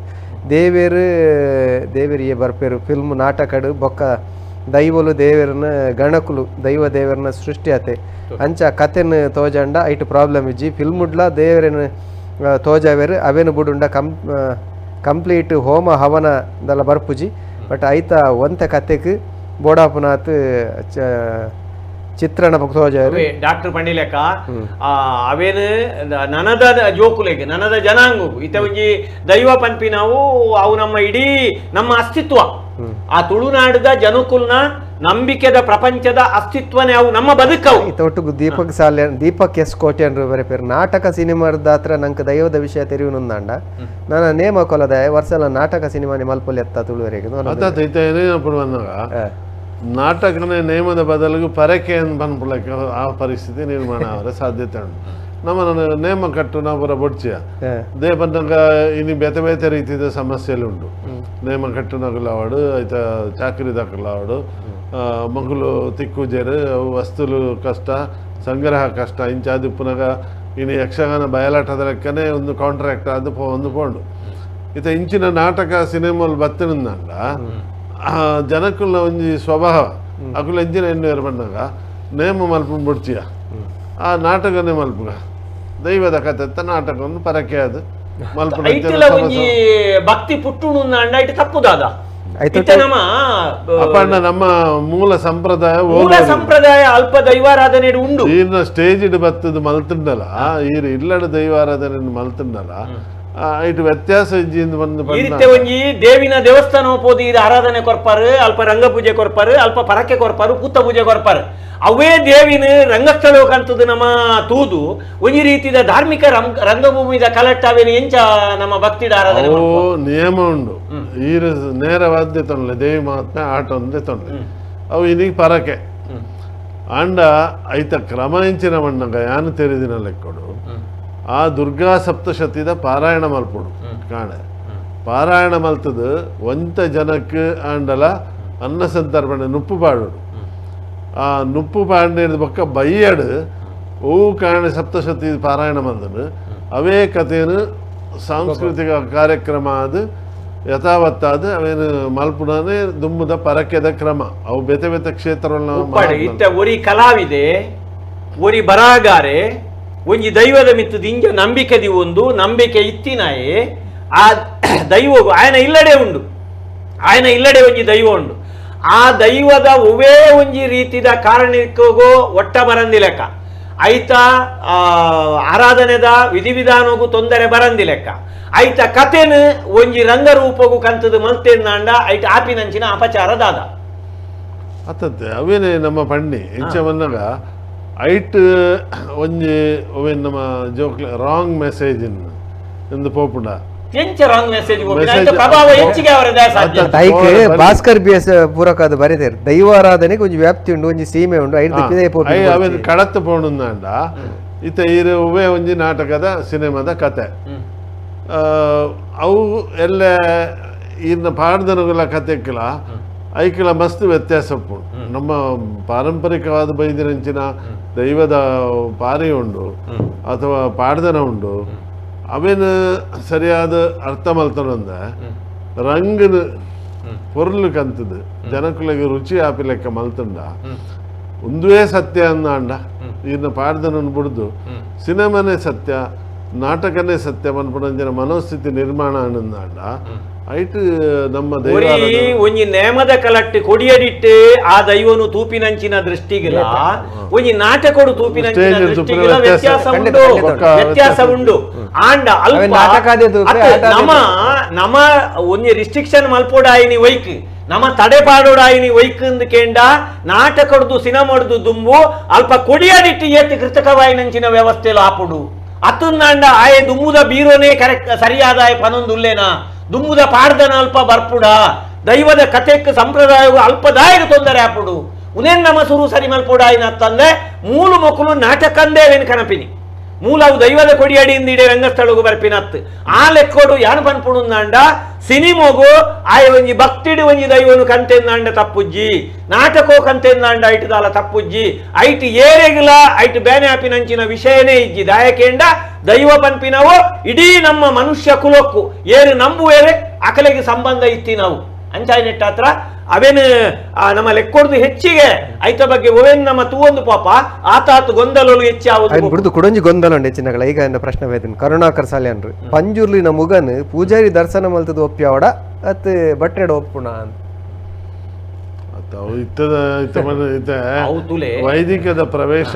ದೇವೇರಿಯೇ ಬರ್ಪೇರು ಫಿಲ್ಮ್ ನಾಟಕಡು ಬೊಕ್ಕ ದೈವಲು ದೇವರನ್ನ ಗಣಕುಲು ದೈವ ದೇವರನ್ನ ಸೃಷ್ಟಿ ಆತೆ ಅಂಚ ಕಥೆನ್ ತೋಜಂಡ ಐಟ್ ಪ್ರಾಬ್ಲಮ್ ಇಜ್ಜಿ ಫಿಲ್ಮ್ ಉಡ್ಲ ದೇವರನ್ನು ತೋಜಾವೇರು ಅವೇನು ಬುಡುಂಡ ಕಂಪ್ಲೀಟ್ ಹೋಮ ಹವನ ದಲ್ಲ ಬರ್ಪುಜಿ ಬಟ್ ಐತ ಒಂತೆ ಕತೆಕ್ ಬೋಡಾಪುನಾತ್ ಚಿತ್ರಣ ತೋಜಾರು ಡಾಕ್ಟರ್ ಪಂಡಿಲೆಕ್ಕ ಅವೇನು ನನದ ಜೋಕುಲೆಗೆ ನನದ ಜನಾಂಗು ಇತ ಒಂಜಿ ದೈವ ಪನ್ಪಿ ನಾವು ಅವು ನಮ್ಮ ಇಡೀ ನಮ್ಮ ಅಸ್ತಿತ್ವ ಆ ತುಳುನಾಡದ ಜನಕುಲ್ನ ನಂಬಿಕೆದ ಪ್ರಪಂಚದ ಅಸ್ತಿತ್ವನೇ ಅವು ನಮ್ಮ ಬದುಕವು ಒಟ್ಟು ದೀಪಕ್ ಎಸ್ ಕೋಟೆ ಅಂದ್ರು ಬರೀ ಪೇರು ನಾಟಕ ಸಿನಿಮಾದ ಹತ್ರ ನಂಗೆ ದೈವದ ವಿಷಯ ತೆರಿವು ನಂದಾಂಡ ನಾನು ನೇಮ ಕೊಲದ ವರ್ಷಲ ನಾಟಕ ಸಿನಿಮಾನಿ ಮಲ್ಪಲ್ಲಿ ಎತ್ತ ತುಳುವರೆಗೆ ನಾಟಕನೇ ನೇಮದ ಬದಲಿಗೆ ಪರಕೆ ಅಂತ ಬಂದ್ಬಿಡಕ್ಕೆ ಆ ಪರಿಸ್ಥಿತಿ ನಿರ್ಮಾಣ ಅವರ ಸಾಧ್ಯತೆ ಉಂಟು ನಮ್ಮ ನೇಮ ಕಟ್ಟು ನಾವು ಬರ ಬೊಡ್ಚಿಯ ದೇ ಬಂದಾಗ ಇನ್ನು ಬೇತೆ ಬೇತೆ ರೀತಿಯ ಸಮಸ್ಯೆలు ಉಂಟು ನೇಮ ಕಟ್ಟು ನಗಲಾವಡು ಆಯ್ತ ಚಾಕರಿ ದಾಖಲಾವಡು ಮಗುಲು ತಿಕ್ಕುಜೇರು ವಸ್ತುಲು ಕಷ್ಟ ಸಂಗ್ರಹ ಕಷ್ಟ ಇಂಚಾದು ಪುನಗ ಇನ್ನು ಯಕ್ಷಗಾನ ಬಯಲಾಟದ ಲೆಕ್ಕನೇ ಒಂದು ಕಾಂಟ್ರಾಕ್ಟ್ ಅದು ಒಂದು ಪೋಂಡು ಇತ ಇಂಚಿನ ನಾಟಕ ಸಿನಿಮಾಲ್ ಬತ್ತಿನಂದ ಜನಕ್ಕುಲ್ಲ ಒಂಜಿ ಸ್ವಭಾವ ಅಕುಲ ಎಂಚಿನ ಎನ್ನೇರು ಬಂದಾಗ ನೇಮ ಮಲ್ಪ ಬಿಡ್ಚಿಯ ಆ ನಾಟಕನೇ ಮಲ್ಪುಗ ದೈವದ ಕತೆ ನಾಟಕವನ್ನು ಪರಕೆ ಅದು ಭಕ್ತಿ ಪುಟ್ಟುಣು ತಪ್ಪುದಾದ ಅಪ್ಪಣ್ಣ ನಮ್ಮ ಮೂಲ ಸಂಪ್ರದಾಯ ಅಲ್ಪ ದೈವಾರಾಧನೆ ಉಂಡು ಈರ್ನ ಸ್ಟೇಜ್ ಇಡ್ ಬತ್ತದ ಮಲ್ತುಂಡಲ್ಲ ಈರ್ ಇಲ್ಲಡ ದೈವಾರಾಧನೆ ಮಲ್ತುಂಡಲ್ಲ ಇಟ್ಟು ವ್ಯತ್ಯಾಸ ಒಂಜಿ ದೇವಿನ ದೇವಸ್ಥಾನ ಹೋದಿ ಆರಾಧನೆ ಕೊರ್ಪಾರು ಅಲ್ಪ ರಂಗ ಪೂಜೆ ಕೊರ್ಪಾರು ಅಲ್ಪ ಪರಕೆ ಕೊರ್ಪಾರು ಕೂತ ಪೂಜೆ ಕೊರ್ಪಾರು ಅವೇ ದೇವಿನ ರಂಗಸ್ಥಳ ಕಂತದ್ದು ನಮ್ಮ ತೂದು ಒಂಜಿ ರೀತಿಯ ಧಾರ್ಮಿಕ ರಂಗಭೂಮಿದ ಕಲೆಕ್ಟ್ ಅವೇನು ಎಂಚ ನಮ್ಮ ಭಕ್ತಿಡ ಆರಾಧನೆ ನಿಯಮ ಉಂಡು ಈರು ನೇರವಾದ್ಯ ತೊಂದ್ರೆ ದೇವಿ ಮಹಾತ್ಮೆ ಆಟ ಒಂದೇ ತೊಂದ್ರೆ ಅವು ಇನ್ನೀಗ ಪರಕೆ ಅಂಡ ಐತ ಕ್ರಮ ಇಂಚಿನ ಮಣ್ಣಗ ಯಾನು ತೆರೆದಿನ ಲೆಕ್ಕೊಡು ಆ ದುರ್ಗಾ ಸಪ್ತಶತಿದ ಪಾರಾಯಣ ಮಲ್ಪುಡು ಕಾಣೆ ಪಾರಾಯಣ ಮಲ್ತದು ಒಂತ ಜನಕ್ಕೆ ಆಂಡಲ ಅನ್ನ ಸಂತರ್ಪಣೆ ನುಪ್ಪು ಪಾಡು ಆ ನುಪ್ಪು ಪಾಂಡಿದ ಪಕ್ಕ ಬೈಯಡು ಓವು ಕಾಣೆ ಸಪ್ತಶತಿ ಪಾರಾಯಣ ಮಲ್ದನು ಅವೇ ಕಥೆಯನ್ನು ಸಾಂಸ್ಕೃತಿಕ ಕಾರ್ಯಕ್ರಮ ಅದು ಯಥಾವತ್ತಾದ ಅವೇನು ಮಲ್ಪುಡನೆ ದುಮ್ಮದ ಪರಕೆದ ಕ್ರಮ ಅವು ಬೇತೆ ಬೇತೆ ಕ್ಷೇತ್ರ ಒರಿ ಕಲಾವಿದೆ ಒರಿ ಬರಹಗಾರೆ ಒಂಜಿ ದೈವದ ಮಿತ್ತು ದಿಂಜ ನಂಬಿಕೆದಿ ಒಂದು ನಂಬಿಕೆ ಇತ್ತಿನಾಯೆ ಆ ದೈವ ಆಯನ ಇಲ್ಲಡೆ ಉಂಡು ಆಯನ ಇಲ್ಲಡೆ ಒಂಜಿ ದೈವ ಉಂಡು ಆ ದೈವದ ಒವೇ ಒಂಜಿ ರೀತಿದ ಕಾರಣಕ್ಕೂ ಒಟ್ಟ ಬರಂದಿ ಲೆಕ್ಕ ಐತ ಆರಾಧನೆದ ವಿಧಿವಿಧಾನಗೂ ತೊಂದರೆ ಬರಂದಿ ಲೆಕ್ಕ ಐತ ಕಥೆನ ಒಂಜಿ ರಂಗರೂಪಗೂ ಕಂತದ ಮಲ್ತೆಂದಾಂಡ ಐತ ಆಪಿನಂಚಿನ ಅಪಚಾರದಾದ ಅತ್ತತ್ತೆ ಅವೇನೇ ನಮ್ಮ ಪಣ್ಣಿ ಇಂಚ ಬಂದಾಗ ಐಟ್ ಒಂಜಿ ಅವೇನು ನಮ್ಮ ಜೋಕ್ಲ ರಾಂಗ್ ಮೆಸೇಜ್ ಎಂದು ಪೋಪುಂಡ ಭಾಸ್ಕರ್ ಬಿಎಸ್ ಪೂರಕಾದ ಬರೀತಾರೆ ದೈವಾರಾಧನೆಗೆ ಒಂಜಿ ವ್ಯಾಪ್ತಿ ಉಂಡು ಒಂಜಿ ಸೀಮೆ ಉಂಡು ಅವೇನು ಕಡತ್ತು ಪೋಂಡುಂದಾಂಡ ಇತ ಇರು ಉವೇ ಒಂಜಿ ನಾಟಕದ ಸಿನಿಮಾದ ಕತೆ ಅವು ಎಲ್ಲ ಇನ್ನ ಪಾಡ್ದನುಗಳ ಕತೆಕ್ಕಲ ಐಕಲ ಮಸ್ತ್ ವ್ಯತ್ಯಾಸ ಉಂಟು ನಮ್ಮ ಪಾರಂಪರಿಕವಾದ ಬೈದಿನಂಚಿನ ದೈವದ ಪಾರಿ ಉಂಡು ಅಥವಾ ಪಾಡ್ದನ ಉಂಡು ಅವೇನು ಸರಿಯಾದ ಅರ್ಥ ಮಲ್ತನಂದ ರಂಗನ ಪೊರ್ಲು ಕಂತದು ಜನಕ್ಕಳಿಗೆ ರುಚಿ ಆಪಿ ಲೆಕ್ಕ ಮಲ್ತಂಡ ಒಂದುವೇ ಸತ್ಯ ಅಂದ ಇನ್ನ ಪಾಡ್ದನನ್ನು ಬಿಡ್ದು ಸಿನಿಮಾನೇ ಸತ್ಯ ನಾಟಕನೇ ಸತ್ಯ ಮನ್ಪುಡಂಜನ ಮನೋಸ್ಥಿತಿ ನಿರ್ಮಾಣ ಅನ್ನಂದಾಂಡ ಐಟ್ ನಮ್ಮ ಒಂಜಿ ನೇಮದ ಕಲಟ್ಟು ಕೊಡಿಯಡಿಟ್ಟು ಆ ದೈವನು ತೂಪಿನಂಚಿನ ದೃಷ್ಟಿಗಿಲ್ಲ ಒಂಜಿ ನಾಟಕಡು ತೂಪಿನಂಚಿನ ದೃಷ್ಟಿಗಿಲ್ಲ ವ್ಯತ್ಯಾಸ ಉಂಡು ಆಂಡ ಅಲ್ಪ ನಮ ಒಂಜಿ ರಿಸ್ಟ್ರಿಕ್ಷನ್ ಮಲ್ಪೋಡಾಯಿನಿ ವೈಕ್ ನಮ್ಮ ತಡೆಪಾಡೋಡಾಯಿನಿ ವೈಕಂದು ಕೇಂಡ ನಾಟಕಡ್ದು ಸಿನಿಮಾಡ್ದು ದುಂಬು ಅಲ್ಪ ಕೊಡಿಯಾಡಿಟ್ಟು ಏತಿ ಕೃತಕವಾಯಿನಂಚಿನ ವ್ಯವಸ್ಥೆಲು ಆಪುಡು ಅತ್ತುಂದಾಂಡ ಆಯೆ ದುಮ್ಮುದ ಬೀರೋನೇ ಕರೆಕ್ಟ್ ಸರಿಯಾದ ಪನೊಂದುಲ್ಲೇನಾ ದುಮ್ಮುದ ಪಾಡ್ದನ ಅಲ್ಪ ಬರ್ಪುಡ ದೈವದ ಕಥೆಕ್ ಸಂಪ್ರದಾಯ ಅಲ್ಪದಾಯಕ ತೊಂದರೆ ಆಪುಡು ಉನೇನ್ ನಮ್ಮ ಸುರು ಸರಿ ಮಲ್ಪುಡಾಯಿನ ಅಂತಂದ್ರೆ ಮೂಲು ಮಕ್ಕಳು ನಾಟಕಂದೇ ಕನಪಿನಿ ಮೂಲವು ದೈವದ ಕೊಡಿಯಡಿಯಿಂದ ಇಡೀ ರಂಗಸ್ಥಳಗೂ ಬರ್ಪಿನತ್ ಆ ಲೆಕ್ಕೋಡು ಯಾನು ಪನ್ಪುಡುಂದಾಂಡ ಸಿನಿಮೋಗು ಆಯ ಒಂಜಿ ಭಕ್ತಿಡು ಒಂಜಿ ದೈವನು ಕಂತೆಂದಾಂಡ ತಪ್ಪುಜ್ಜಿ ನಾಟಕೋ ಕಂತೆಂದಾಂಡ ಐಟದಾಲ ತಪ್ಪುಜ್ಜಿ ಐಟ್ ಏರೆಗಿಲ ಐಟ್ ಬೇನೆ ಆಪಿನಂಚಿನ ವಿಷಯನೇ ಇಜ್ಜಿ ದಾಯಕೇಂಡ ದೈವ ಪನ್ಪಿನವು ಇಡೀ ನಮ್ಮ ಮನುಷ್ಯ ಕುಲಕ್ಕೂ ಏರು ನಂಬುವೇರೆ ಅಕಲೆಗೆ ಸಂಬಂಧ ಇತ್ತಿ ನಾವು ಅಂಚಾಯ್ ನೆಟ್ಟ ಹತ್ರ ಅವೇನು ನಮ್ಮ ಲೆಕ್ಕೊಡ್ದು ಹೆಚ್ಚಿಗೆ ಐತ ಬಗ್ಗೆ ಒವೇನು ನಮ್ಮ ತೂವೊಂದು ಪಾಪ ಆತಾತು ಗೊಂದಲಲು ಹೆಚ್ಚಾವುದು ಬಿಡುದು ಕುಡಂಜಿ ಗೊಂದಲ ಉಂಡು ಹೆಚ್ಚಿನಗಳ ಈಗ ಎನ್ನ ಪ್ರಶ್ನೆ ವೇದನ್ ಕರುಣಾಕರ್ ಸಾಲ್ಯಾನ್ರು ಪಂಜುರ್ಲಿನ ಮುಗನ್ ಪೂಜಾರಿ ದರ್ಶನ ಮಲ್ತದ ಒಪ್ಪಿಯಾವಡ ಅತ್ ಬಟ್ಟೆಡ ಒಪ್ಪುಣ ಅಂತ ವೈದಿಕದ ಪ್ರವೇಶ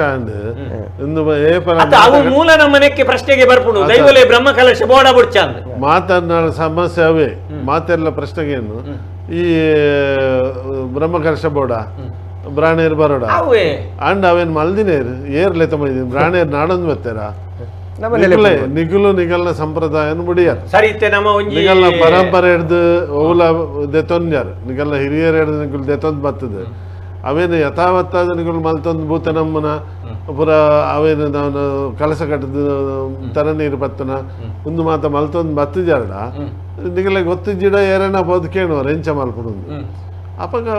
ಅವು ಮೂಲ ನಮ್ಮನೆಕ್ಕೆ ಪ್ರಶ್ನೆಗೆ ಬರ್ಪುಡು ದೈವಲೇ ಬ್ರಹ್ಮ ಕಲಶ ಬೋಡ ಬುಡ್ಚ ಮಾತನ್ನ ಸಮಸ್ಯೆ ಅವೇ ಮಾತೆಲ್ಲ ಪ್ರಶ್ನೆಗೇನು ಈ ಬ್ರಹ್ಮಕಲಶ ಬೋಡ ಬ್ರಾಣೇರ್ ಬರೋಡ ಅಂಡ್ ಅವೇನ್ ಮಲ್ದಿನೇರ್ ಏರ್ಲೆ ತಮ್ಮ ಬ್ರಾಣೇರ್ ನಾಡೊಂದು ಬತ್ತಾರ ನಿಗುಲು ನಿಗಲ್ನ ಸಂಪ್ರದಾಯ ಮುಡಿಯಾರ ನಿಗಲ್ನ ಪರಂಪರೆ ಹಿಡ್ದು ಓಲ ದೆತೊಂದ್ಯಾರ ನಿಗಲ್ನ ಹಿರಿಯರ್ ಹಿಡ್ದು ನಿಗುಲ್ ದೆತೊಂದ್ ಬರ್ತದೆ ಅವೇನು ಯಥಾವತ್ತಾದ ನಿಗುಲ್ ಮಲ್ತೊಂದು ಭೂತ ನಮ್ಮನ ಪುರ ಅವೇನು ನಾನು ಕಲಸ ಕಟ್ಟದ ತರ ನೀರು ಬತ್ತನ ಒಂದು ಮಾತ ಮಲ್ತೊಂದು ಬತ್ತಿದ್ಯಾರಡ ನಿಗಲ ಗೊತ್ತಿದ್ದಿಡ ಏರಣ್ಣ ಬೋದು ಕೇಳುವ ರೆಂಚ ಮಲ್ಪಡು ಅಪ್ಪಗ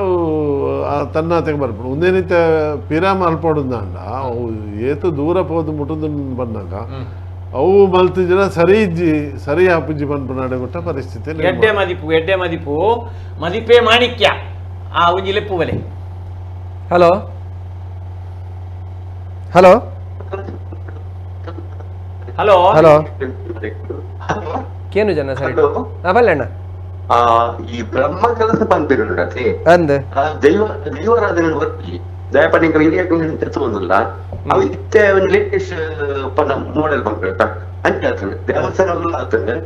ತನ್ನಾತೆಗೆ ಬರ್ಪಡು ಒಂದೇನಿತ್ತ ಪಿರಾ ಮಲ್ಪಡುಂದಾಂಡ ಅವು ಏತು ದೂರ ಪೋದು ಮುಟ್ಟುದು ಬಂದಾಗ ಅವು ಮಲ್ತಿದ್ದಿಡ ಸರಿ ಇಜ್ಜಿ ಸರಿ ಆಪುಜ್ಜಿ ಬಂದ್ಬಿಡ ಕೊಟ್ಟ ಪರಿಸ್ಥಿತಿ ಎಡ್ಡೆ ಮದಿಪು ಮದಿಪೇ ಮಾಣಿಕ್ಯ ಆ ಒಂಜಿ ಲೆಪ್ಪು ಬಲೆ ಹಲೋ ಹಲೋ ಹಲೋ ಹಲೋ ಕೇನು ಜನ ಸರಿ ಬಲ್ಲಣ್ಣ ಈ ಬ್ರಹ್ಮ ಕೆಲಸ ಪಂಪಿರುಂಡತೆ ಅಂದ್ ದೈವಾರಾಧನೆ ಬರ್ತಿ ದಯಪನಿಕ ಹಿರಿಯ ತೆತ್ತೊಂದಿಲ್ಲ ಅವು ಇತ್ತೆ ಒಂದು ಲೇಟೆಸ್ಟ್ ಪನ ಮಾಡೆಲ್ ಬಂದ್ಬಿಟ್ಟ ಅಂತ ಹೇಳ್ತಾನೆ ದೇವಸ್ಥಾನ ಆಗ್ತದೆ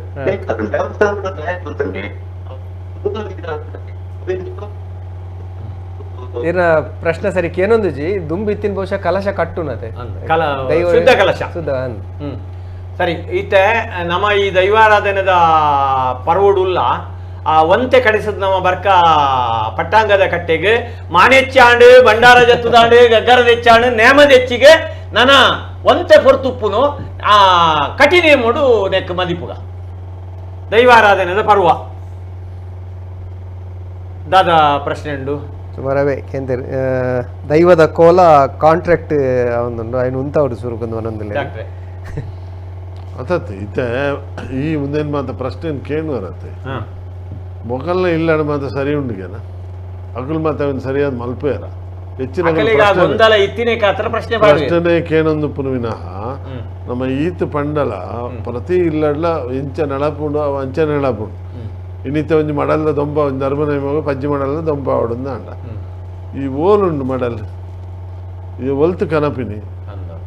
ದೇವಸ್ಥಾನ ಏನ ಪ್ರಶ್ನೆ ಸರಿ ಕೇನೊಂದು ಜಿ ದುಂಬಿತ್ತಿನ ಬಹುಶಃ ಕಲಶ ಕಟ್ಟುನತೆ ಶುದ್ಧ ಕಲಶ ಸರಿ ಈತೆ ನಮ್ಮ ಈ ದೈವಾರಾಧನೆದ ಪರ್ವಡುಲ್ಲ ಒಂತೆ ಕಡಿಸದ್ ನಮ್ಮ ಬರ್ಕ ಪಟ್ಟಾಂಗದ ಕಟ್ಟೆಗೆ ಮಾನೆಚ್ಚಾಂಡು ಬಂಡಾರ ಜತ್ತುದಾಂಡು ಗಗ್ಗರದ ಹೆಚ್ಚಾಂಡು ನೇಮದ ಹೆಚ್ಚಿಗೆ ನನ್ನ ಒಂತೆ ಪೊರ್ತುಪ್ಪುನು ಆ ಕಠಿಣ ಮೂಡು ನೆಕ್ ಮದಿಪುಗ ದೈವಾರಾಧನೆದ ಪರ್ವ ದಾದ ಪ್ರಶ್ನೆ ಉಂಡು ಸುಮಾರವೇ ಕೇಂದ್ರ ದೈವದ ಕೋಲ ಕಾಂಟ್ರಾಕ್ಟ್ ಅವನೊಂದು ఆయన ఉంటాడు ಸುರುಕಂದು ಒಂದೊಂದಿಲ್ಲ ಅತತ್ತೆ ಇತ್ತೆ ಈ ಮುಂದೇನು ಮಾತ ಪ್ರಶ್ನೆ ಕೇಳು ಬರತ್ತೆ ಮೊಗಲ್ನ ಇಲ್ಲಾಡ ಮಾತ ಸರಿ ಉಂಡಿಗೆನ ಅಕಲ್ ಮಾತ ಅವನು ಸರಿಯಾದ ಮಲ್ಪೇರ ಹೆಚ್ಚಿನ ಪ್ರಶ್ನೆ ಕೇಳೊಂದು ಪುನುವಿನಃ ನಮ್ಮ ಈತ್ ಪಂಡಲ ಪ್ರತಿ ಇಲ್ಲಡ್ಲ ಇಂಚ ನಳಪುಂಡು ಅಂಚ ನಳಪುಂಡು ಇನ್ನಿತ್ತ ಒಂಜಿ ಮಡಲ್ದ ದೊಂಬ ಒಂದು ಅರ್ಮನೆ ಮಗ ಪಜ್ಜಿ ಮಡಲ್ದ ದೊಂಬ ಆವಡುಂದ ಅಂಡ ಈ ಓಲುಂಡು ಮಡಲ್ ಈ ಒಲ್ತು ಕನಪಿನಿ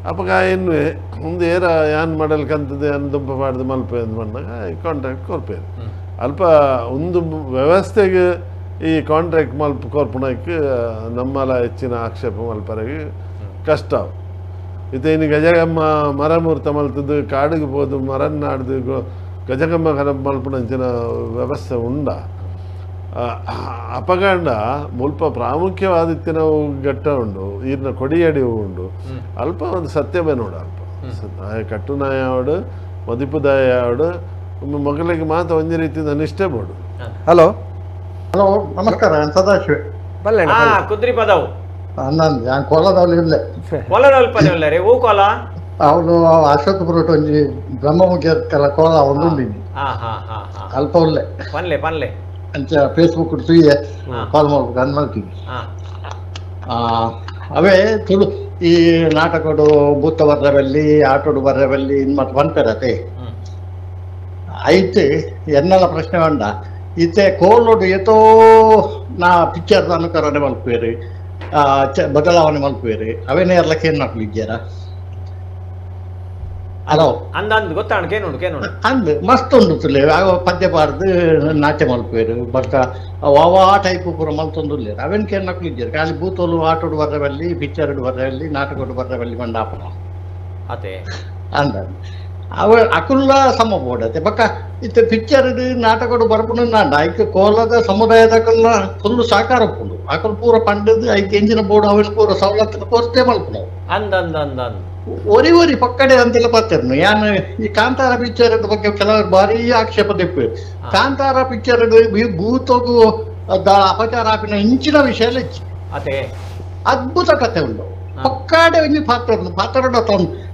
ಅಪ್ಪಗ ಏನು ಮುಂದೆ ಏರ ಯಾನ್ ಮಡಲ್ ಕಂತದೆ ಅನ್ ದೊಂಬ ಪಾಡ್ದು ಮಲ್ಪೆ ಅಂತ ಬಂದಾಗ ಕಾಂಟ್ರಾಕ್ಟ್ ಕೊರ್ಪೇರು ಅಲ್ಪ ಒಂದು ವ್ಯವಸ್ಥೆಗೆ ಈ ಕಾಂಟ್ರಾಕ್ಟ್ ಮಲ್ಪ ಕೊರ್ಪುಣಕ್ಕೆ ನಮ್ಮಲ ಹೆಚ್ಚಿನ ಆಕ್ಷೇಪ ಮಲ್ಪರೆಗೆ ಕಷ್ಟ ಇನ್ನು ಗಜಗಮ್ಮ ಮರ ಮುಹೂರ್ತ ಮಲ್ತದ್ದು ಕಾಡಿಗೆ ಹೋದು ಮರನ್ ನಾಡ್ದು ಗಜಗಮ್ಮ ಕನ ಮಲ್ಪುಣಂಚಿನ ವ್ಯವಸ್ಥೆ ಉಂಡ ಅಪಗಂಡ ಮುಲ್ಪ ಪ್ರಾಮುಖ್ಯವಾದಿತ್ತಿನ ಘಟ್ಟ ಉಂಡು ಈರ್ನ ಕೊಡಿಯಡಿ ಉಂಡು ಅಲ್ಪ ಒಂದು ಸತ್ಯವೇ ನೋಡ ಅಲ್ಪ ಕಟ್ಟುನಾಯ ಆವಡು ಮದಿಪುದಾಯ ಆವಡು ಮಗಳಿಗೆ ಮಾತ ಒಂದೇ ರೀತಿಯಿಂದ ನಿಷ್ಠೆ ಬೋಡು ಹಲೋ ಹಲೋ ನಮಸ್ಕಾರ ಸದಾಶಿವ ಬಲ್ಲಣ್ಣ ಕುದ್ರಿ ಪದವು ನಾನು ಕೋಲದಲ್ಲಿ ಇರ್ಲೆ ಕೋಲದಲ್ಲಿ ರೀ ಹೂ ಕೋಲ ಅವನು ಅಶೋಕ ಪುರುಟ್ ಒಂಜಿ ಬ್ರಹ್ಮಮುಖಿಯ ಕೋಲ ಒಂದು ಅಲ್ಪ ಉಲ್ಲೆ ಪನ್ಲೆ ಪನ್ಲೆ ಅಂಚ ಫೇಸ್ಬುಕ್ ತುಯ್ಯೆ ಕಾಲ್ ಮಾಡ್ಬೇಕು ಅನ್ ಮಾಡ್ತೀವಿ ಅವೇ ತುಳು ಈ ನಾಟಕಡು ಭೂತ ಬರ್ರಬಲ್ಲಿ ಆಟೋಡು ಬರ್ರಬಲ್ಲಿ ಇನ್ ಮತ್ತೆ ಬಂತರತೆ ಐತೆ ಎನ್ನೆಲ್ಲ ಪ್ರಶ್ನೆ ಬಂಡ ಈತೆ ಕೋಲೋಡು ಏತೋ ನಾ ಪಿಕ್ಚರ್ ಅನುಕರಣೆ ಮಲ್ಪೇರಿ ಬದಲಾವಣೆ ಮಲ್ಪೇರಿ ಅವೇನೇ ಇರ್ಲಕ್ಕೆ ಏನ್ ಮಾಡ್ಲಿದ್ದಾರ ಹಲೋ ಅಂದಂದು ಗೊತ್ತಾಣ ಕೇನೋಡು ಅಂದ್ ಮಸ್ತ್ ಉಂಡು ತುಲೆ ಪದ್ಯ ಪಾಡ್ದು ನಾಟ್ಯ ಮಲ್ಪೇರು ಬಟ್ ಆ ಟೈಪ್ ಪೂರ ಮಲ್ತೊಂದುಲ್ಲೇರು ಅವೆನ್ ಕೇರ್ ನಕ್ಲಿದ್ದೇರು ಖಾಲಿ ಬೂತೋಲು ಆಟೋಡು ಬರ್ರವಲ್ಲಿ ಪಿಕ್ಚರ್ಡು ಬರ್ರವಲ್ಲಿ ನಾಟಕಡು ಬರ್ರವಲ್ಲಿ ಮಂಡಾಪನ ಅದೇ ಅಂದ ಅವ ಅಕುಲ್ಲ ಸಮ ಬೋಡತೆ ಬಕ್ಕ ಇತ್ತೆ ಪಿಕ್ಚರ್ಡು ನಾಟಕಡು ಬರ್ಪುಂಡು ನಾಂಡ ಐಕ್ ಕೋಲದ ಸಮುದಾಯದಕಲ್ಲ ಫುಲ್ ಸಾಕಾರ ಉಪ್ಪುಂಡು ಅಕಲ್ ಪೂರ ಪಂಡದು ಐಕ್ ಎಂಜಿನ ಬೋರ್ಡು ಅವನ್ ಪೂರ ಸವಲತ್ತಿನ ಕೋರ್ತೆ ಮಲ್ಪುನವು ಅಂದ ಒರಿ ಪಕ್ಕಡೆ ಅಂತೆಲ್ಲ ಬರ್ತಿರ್ನು ಯಾನ್ ಈ ಕಾಂತಾರ ಪಿಕ್ಚರ್ ಬಗ್ಗೆ ಕೆಲವರು ಭಾರಿ ಆಕ್ಷೇಪ ತೆಪ್ಪು ಕಾಂತಾರ ಪಿಕ್ಚರ್ ಭೂತಗೂ ಅಪಚಾರ ಆಪಿನ ಇಂಚಿನ ವಿಷಯ ಲೆಚ್ಚಿ ಅದೇ ಅದ್ಭುತ ಕಥೆ ಉಂಟು ಪಕ್ಕಾಡೆ ಒಂಜಿ ಪಾತ್ರ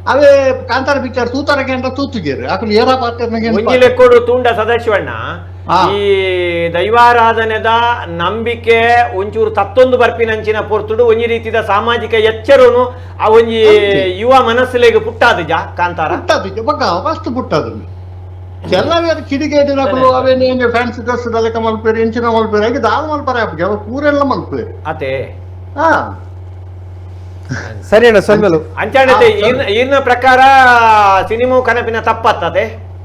ಅವೇ ಕಾಂತಾರ ಪಿಕ್ಚರ್ ತೂತಾರಗೆ ಅಂತ ತೂತಿಗೇರು ಅಕಲು ಏರ ಪಾತ್ರ ಕೊಡು ತುಂಡ ಸದಾಶಿವಣ್ಣ ಈ ದೈವಾರಾಧನೆದ ನಂಬಿಕೆ ಒಂಚೂರು ತತ್ತೊಂದು ಬರ್ಪಿನಂಚಿನ ಪೊರ್ತುಡು ಒಂಜಿ ರೀತಿದ ಸಾಮಾಜಿಕ ಎಚ್ಚರನು ಆ ಒಂಜಿ ಯುವ ಮನಸ್ಸಿಲೆಗೆ ಪುಟ್ಟಾದ ಕಾಂತಾರ ಪುಟ್ಟಾದ ಬಗ್ಗ ಮಸ್ತ್ ಪುಟ್ಟದು ಕೆಲವೇ ಕಿಡಿಗೇಡಿನಗಳು ಅವೇನೇನು ಫ್ಯಾನ್ಸಿ ಡ್ರೆಸ್ ಲೆಕ್ಕ ಮಲ್ಪೇರು ಎಂಚಿನ ಮಲ್ಪೇರು ಹಾಗೆ ದಾದ ಮಲ್ಪರೆ ಅವ್ರು ಪೂರೆಲ್ಲ ಮಲ್ಪೇರು ಅದೇ ಹಾ ಸರಿ ಅಣ್ಣ ಸೊಲ್ಮೆಲು ಅಂಚಾಣತೆ ಈರ್ನ ಪ್ರಕಾರ ಸಿನಿಮಾ ಕನಪಿನ ತಪ್ಪತ್ತದೆ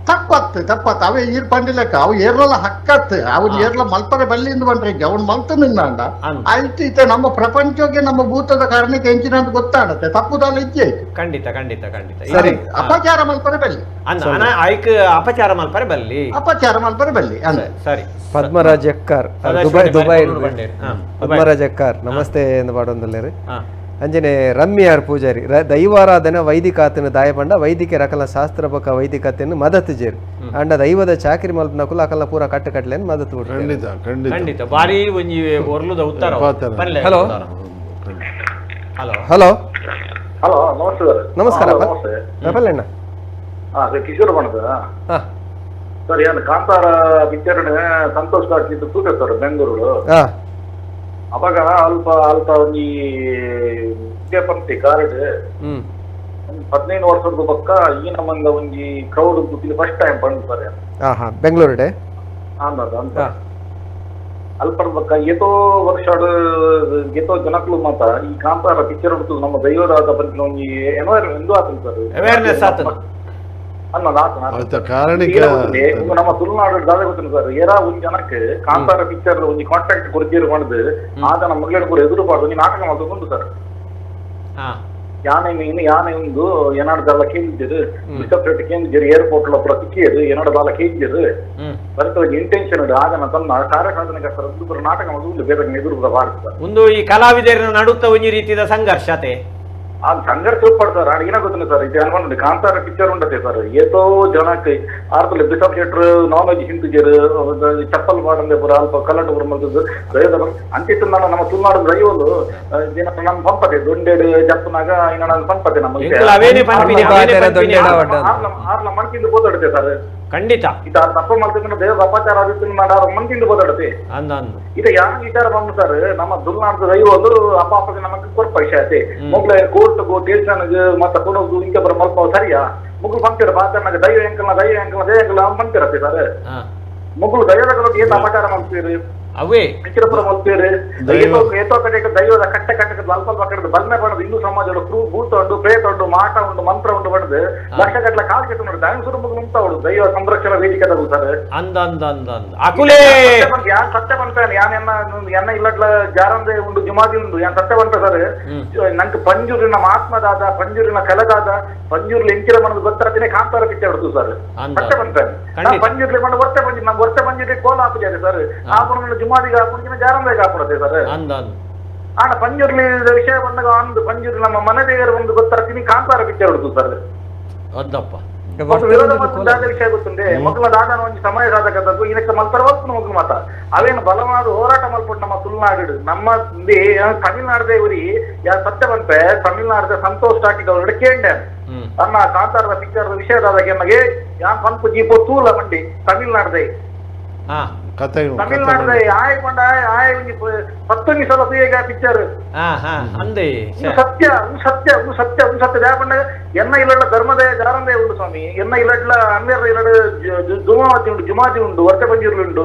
ತಪ್ಪತ್ತು ಅವೇ ಈರ್ ಪಂಡಿಲಕ್ಕ ಅವು ಏರ್ಲ ಹಕ್ಕತ್ತು ಅವ್ನು ಏರ್ಲ ಮಲ್ಪರೆ ಬಲ್ಲಿಂದ ಬಂದ್ರೆ ಅವ್ನು ಮಲ್ತು ನಿಂದ ಆಯ್ತು ಇತ್ತೆ ನಮ್ಮ ಪ್ರಪಂಚಕ್ಕೆ ನಮ್ಮ ಭೂತದ ಕಾರಣಕ್ಕೆ ಹೆಂಚಿನ ಅಂತ ಗೊತ್ತಾಡತ್ತೆ ತಪ್ಪುದಲ್ಲ ಇದ್ದೇ ಖಂಡಿತ ಖಂಡಿತ ಖಂಡಿತ ಸರಿ ಅಪಚಾರ ಮಲ್ಪರೆ ಬಲ್ಲಿ ಆಯ್ಕೆ ಅಪಚಾರ ಮಲ್ಪರೆ ಬಲ್ಲಿ ಅಪಚಾರ ಮಲ್ಪರೆ ಬಲ್ಲಿ ಅಂದ್ರೆ ಸರಿ ಪದ್ಮರಾಜ್ ಎಕ್ಕಾರ್ ದುಬೈ ಪದ್ಮರಾಜ್ ಎಕ್ಕಾರ್ ನಮಸ್ತೆ ಎಂದು ಪಾಡೊಂದುಲ್ಲೇರು ಅಂಜನೆ ರಮ್ಯಾರ್ ಪೂಜಾರಿ ದೈವಾರಾಧನೆ ವೈದಿಕಾತನ ದಾಯಪಂಡ ವೈದಿಕ ರಕಲ ಶಾಸ್ತ್ರ ಬಕ ವೈದಿಕತೆಯನ್ನು ಮದತ್ ಜೇರು ಅಂಡ ದೈವದ ಚಾಕರಿ ಮಲ್ಪನಕುಲು ಅಕಲ ಪೂರ ಕಟ್ಟುಕಟ್ಲೆಯನ್ನು ಮದತ್ ಖಂಡಿತ ಖಂಡಿತ ಖಂಡಿತ ಬಾರಿ ಒಂಜಿ ಒರ್ಲುದ ಉತ್ತರ ಹಲೋ ಹಲೋ ಹಲೋ ಹಲೋ ನಮಸ್ತೆ ಸರ್ ನಮಸ್ಕಾರ ಪಲ್ಲಣ್ಣ ಕಿಶೋರ್ ಬಣದ ಹಾ ಸರ್ ಏನು ಕಾಂತಾರ ಪಿಕ್ಚರ್ ಸಂತೋಷ್ ಕಾಟ್ಲಿದ್ದು ತೂಕ ಸರ್ ಬೆಂಗಳೂರು ಹಾ ಅವಾಗ ಅಲ್ಪ ಅಲ್ಪ ಒಂಜಿ ಪಂಕ್ತಿ ಕಾರ್ಡ್ 15 ವರ್ಷದ ಪಕ್ಕ ಈ ನಮ್ಮಂದ ಒಂಜಿ ಕ್ರೌಡ್ ಫಸ್ಟ್ ಟೈಮ್ ಬಂದು ಸರ್ ಬೆಂಗಳೂರು ಅಂತ ಅಲ್ಪದ ಪಕ್ಕ ಏತೋ ವರ್ಷ ಏತೋ ಜನಕ್ಲು ಮಾತ ಈ ಕಾಂತಾರ ಪಿಕ್ಚರ್ ಹುಡುಕು ನಮ್ಮ ದೈವರಾದ ಬಂದ ಒಂಜಿ ಎಂದು ಆತನು ಸರ್ ಅವೇರ್ನೆಸ್ ಆತನು ನಮ್ಮ ತುಳುನಾಡು ದಾದ ಗೊತ್ತಿನ ಸರ್ ಏರಾ ಒಂದ್ ಜನಕ್ಕೆ ಕಾಂತಾರ ಪಿಕ್ಚರ್ ಒಂಜಿ ಕಾಂಟ್ರಾಕ್ಟ್ ಕೊಡ್ತೀರಿ ಮಾಡುದು ಆದ ನಮ್ಮ ಮಗಳ ಕೂಡ ಎದುರು ಪಾಡು ಒಂಜಿ ನಾಟಕ ಮಾಡ್ಕೊಂಡು ಸರ್ ಯಾನೆ ಒಂದು ಏನಾಡ್ದಲ್ಲ ಕೇಳಿದ್ದೀರು ಬಿಷಪ್ ರೇಟ್ ಕೇಳಿದ್ದೀರು ಏರ್ಪೋರ್ಟ್ ಲ ಪೂರ ತಿಕ್ಕಿಯದು ಏನಾಡ್ದಲ್ಲ ಕೇಳಿದ್ದೀರು ಬರ್ತದ ಇಂಟೆನ್ಷನ್ ಇದೆ ಆಗ ತನ್ನ ಕಾರ್ಯಸಾಧನೆಗೋಸ್ಕರ ಪೂರ ನಾಟಕ ಮಾಡುದು ಬೇರೆ ಎದುರು ಬಾರ್ದು ಒಂದು ಈ ಕಲಾವಿದರ ನಡುತ್ತ ಒಂಜಿ ರೀತಿಯ ಸಂಘರ್ಷತೆ ಆ ಸಂಘರ್ಷ ಪಡ್ತಾರೆ ಅಡಿಗಿನ ಗೊತ್ತಿಲ್ಲ ಸರ್ ಇದು ಅನ್ಕೊಂಡು ಕಾಂತಾರ ಪಿಕ್ಚರ್ ಉಂಟತೆ ಸರ್ ಏತೋ ಜನಕ್ಕೆ ಆರ್ತಲ್ಲಿ ಬಿಷಪ್ ಶೆಟ್ರ್ ನಾನ್ ವೆಜ್ ಹಿಂತಿಜರು ಚಪ್ಪಲ್ ಮಾಡಂದೆ ಪೂರ ಅಲ್ಪ ಕಲ್ಲಂಡು ಪೂರ ಮಲ್ತದ್ದು ಅಂತಿತ್ತು ನಾನು ನಮ್ಮ ತುಳುನಾಡು ದೈವಲು ನನ್ನ ಪಂಪತೆ ದೊಂಡೆಡು ಜಪ್ಪನಾಗ ಇನ್ನ ನನ್ನ ಪಂಪತೆ ನಮ್ಮ ಆರ್ಲ ಮಣ್ಕಿಂದ ಬೋದಾಡುತ್ತೆ ಸರ್ ಖಂಡಿತ ಇತ ತಪ್ಪ ಮಲ್ತಿನ ದೇವದ ಅಪಚಾರ ಆದಿತ್ತು ನಾನು ಮಣ್ಕಿಂದ ಬೋದಾಡುತ್ತೆ ಇತ ಯಾರ ವಿಚಾರ ಬಂದು ಸರ್ ನಮ್ಮ ತುಳುನಾಡು ದೈವಲು ಅಪಾಪಗೆ ನಮಗೆ ಕೊರ್ಪ ವಿಷಯ ಐತೆ ಮೊಗ್ಲ ಕೋರ್ಟ್ಗೂ ಟೇಷನ್ಗೆ ಮತ್ತೆ ಕೊಡೋದು ಇಂಕ ಬರ ಮಲ್ಪ ಸರಿಯಾ ಮುಗ್ಳು ಪಂಕ್ತಿರ ಪಾತ್ರನಾಗ ದೈವ ಎಂಕಲ್ನ ಪಂಕ್ತಿರತ್ತೆ ಸರ್ ಮುಗ್ಳು ದೈವದ ಏನ್ ಅಪಚಾರ ಮಾಡ್ತೀರಿ ಅವೇ ಪಿಕ್ಚರಪುರ ಮಲ್ಪೇರು ಏತೋ ಕಡೆ ದೈವದ ಕಟ್ಟೆ ಅಲ್ಪ ಕಟ್ಟದ ಬಲ್ಮೆ ಪಡೆದು ಹಿಂದೂ ಸಮಾಜದ ಭೂತ ಉಂಟು ಪ್ರೇತ ಉಂಟು ಮಾಟ ಉಂಟು ಮಂತ್ರ ಉಂಟು ಪಡೆದು ಲಕ್ಷ ಗಟ್ಟಲ ಕಾಲ್ ಕೆಟ್ಟು ನೋಡಿ ದಾಯಸುರು ಮಗು ಉಂಟ ಅವಳು ದೈವ ಸಂರಕ್ಷಣಾ ವೇದಿಕೆ ಸರ್ ಯಾನ್ ಸತ್ಯ ಬಂತಾನೆ ಯಾನ್ ಎನ್ನ ಇಲ್ಲಡ್ಲ ಜಾರಂದೆ ಉಂಡು ಜುಮಾದಿ ಉಂಡು ಯಾನ್ ಸತ್ಯ ಬಂತ ಸರ್ ನಂಗೆ ಪಂಜೂರಿನ ಮಹಾತ್ಮದಾದ ಪಂಜೂರಿನ ಕಲದಾದ ಪಂಜೂರ್ಲಿ ಎಂಚಿರ ಮನದು ಗೊತ್ತಾಗ್ತೇನೆ ಕಾಂತಾರ ಪಿಕ್ಚರ್ ಹೊಡ್ತು ಸರ್ ಸತ್ಯ ಬಂತಾನೆ ಪಂಜೂರ್ಲಿ ಮಣ್ಣು ವರ್ತೆ ಪಂಜಿ ನಮ್ಗೆ ವರ್ತೆ ಪಂಜಿಗೆ ಕೋಲ ಹಾಕಿದ್ದಾರೆ ಸರ್ ಆ ಜುಮಾದಿಗೆ ಹಾಕೊಂಡು ಜಾರಂದಾಗ ಹಾಕೊಡತ್ತೆ ಸರ್ ಆಡ ಪಂಜೂರ್ಲಿ ವಿಷಯ ಬಂದಾಗ ಒಂದು ಪಂಜೂರ್ಲಿ ನಮ್ಮ ಮನೆ ದೇವರ ಒಂದು ಗೊತ್ತಾಗ್ತೀನಿ ಕಾಂತಾರ ಪಿಕ್ಚರ್ ಹೊಡ್ತು ಸರ್ ವಿರೋಧ ದಾದ ವಿಷಯ ಗೊತ್ತುಂಟೆ ಮಕ್ಕಳ ದಾದನ ಒಂದು ಸಮಯ ಸಾಧಕದ್ದು ಇದಕ್ಕೆ ಮಲ್ಪರವತ್ತು ಮಕ್ಕಳು ಮಾತ ಅವೇನು ಬಲವಾದ ಹೋರಾಟ ಮಲ್ಪಟ್ಟು ನಮ್ಮ ತುಳುನಾಡು ನಮ್ಮ ತಮಿಳ್ನಾಡದೇ ಉರಿ ಯಾ ಸತ್ಯ ಬಂತೆ ತಮಿಳ್ನಾಡದ ಸಂತೋಷ್ ಟಾಕಿಡ್ ಅವരുടെ ಕೇಂದ್ರ ತನ್ನ ಕಾಂತಾರದ ಪಿಕ್ಚರ್ ವಿಷಯದಾದಾಗ ನಮಗೆ ಯಾನ್ ಪಂಪು ಜೀಪೋ ತೂಲ ಮಂಡಿ ತಮಿಳ್ನಾಡದೇ ತಮಿಳ್ನಾಡದ ಆಯ್ಕೊಂಡ ಆಯ್ 19 ಸಲ ಈಗ ಪಿಕ್ಚರ್ ಸತ್ಯ ದಾಪಂಡ ಎನ್ನ ಇಲ್ಲಡ್ಲ ಧರ್ಮದ ಜಾರಂದೇ ಉಂಟು ಸ್ವಾಮಿ ಎನ್ನ ಇಲ್ಲಡ್ಲ ಅನ್ನೆರ ಇಲ್ಲಡು ಜುಮಾವತಿ ಉಂಟು ಜುಮಾತಿ ಉಂಟು ವರ್ತ ಪಂಜೀರ್ಲು ಉಂಟು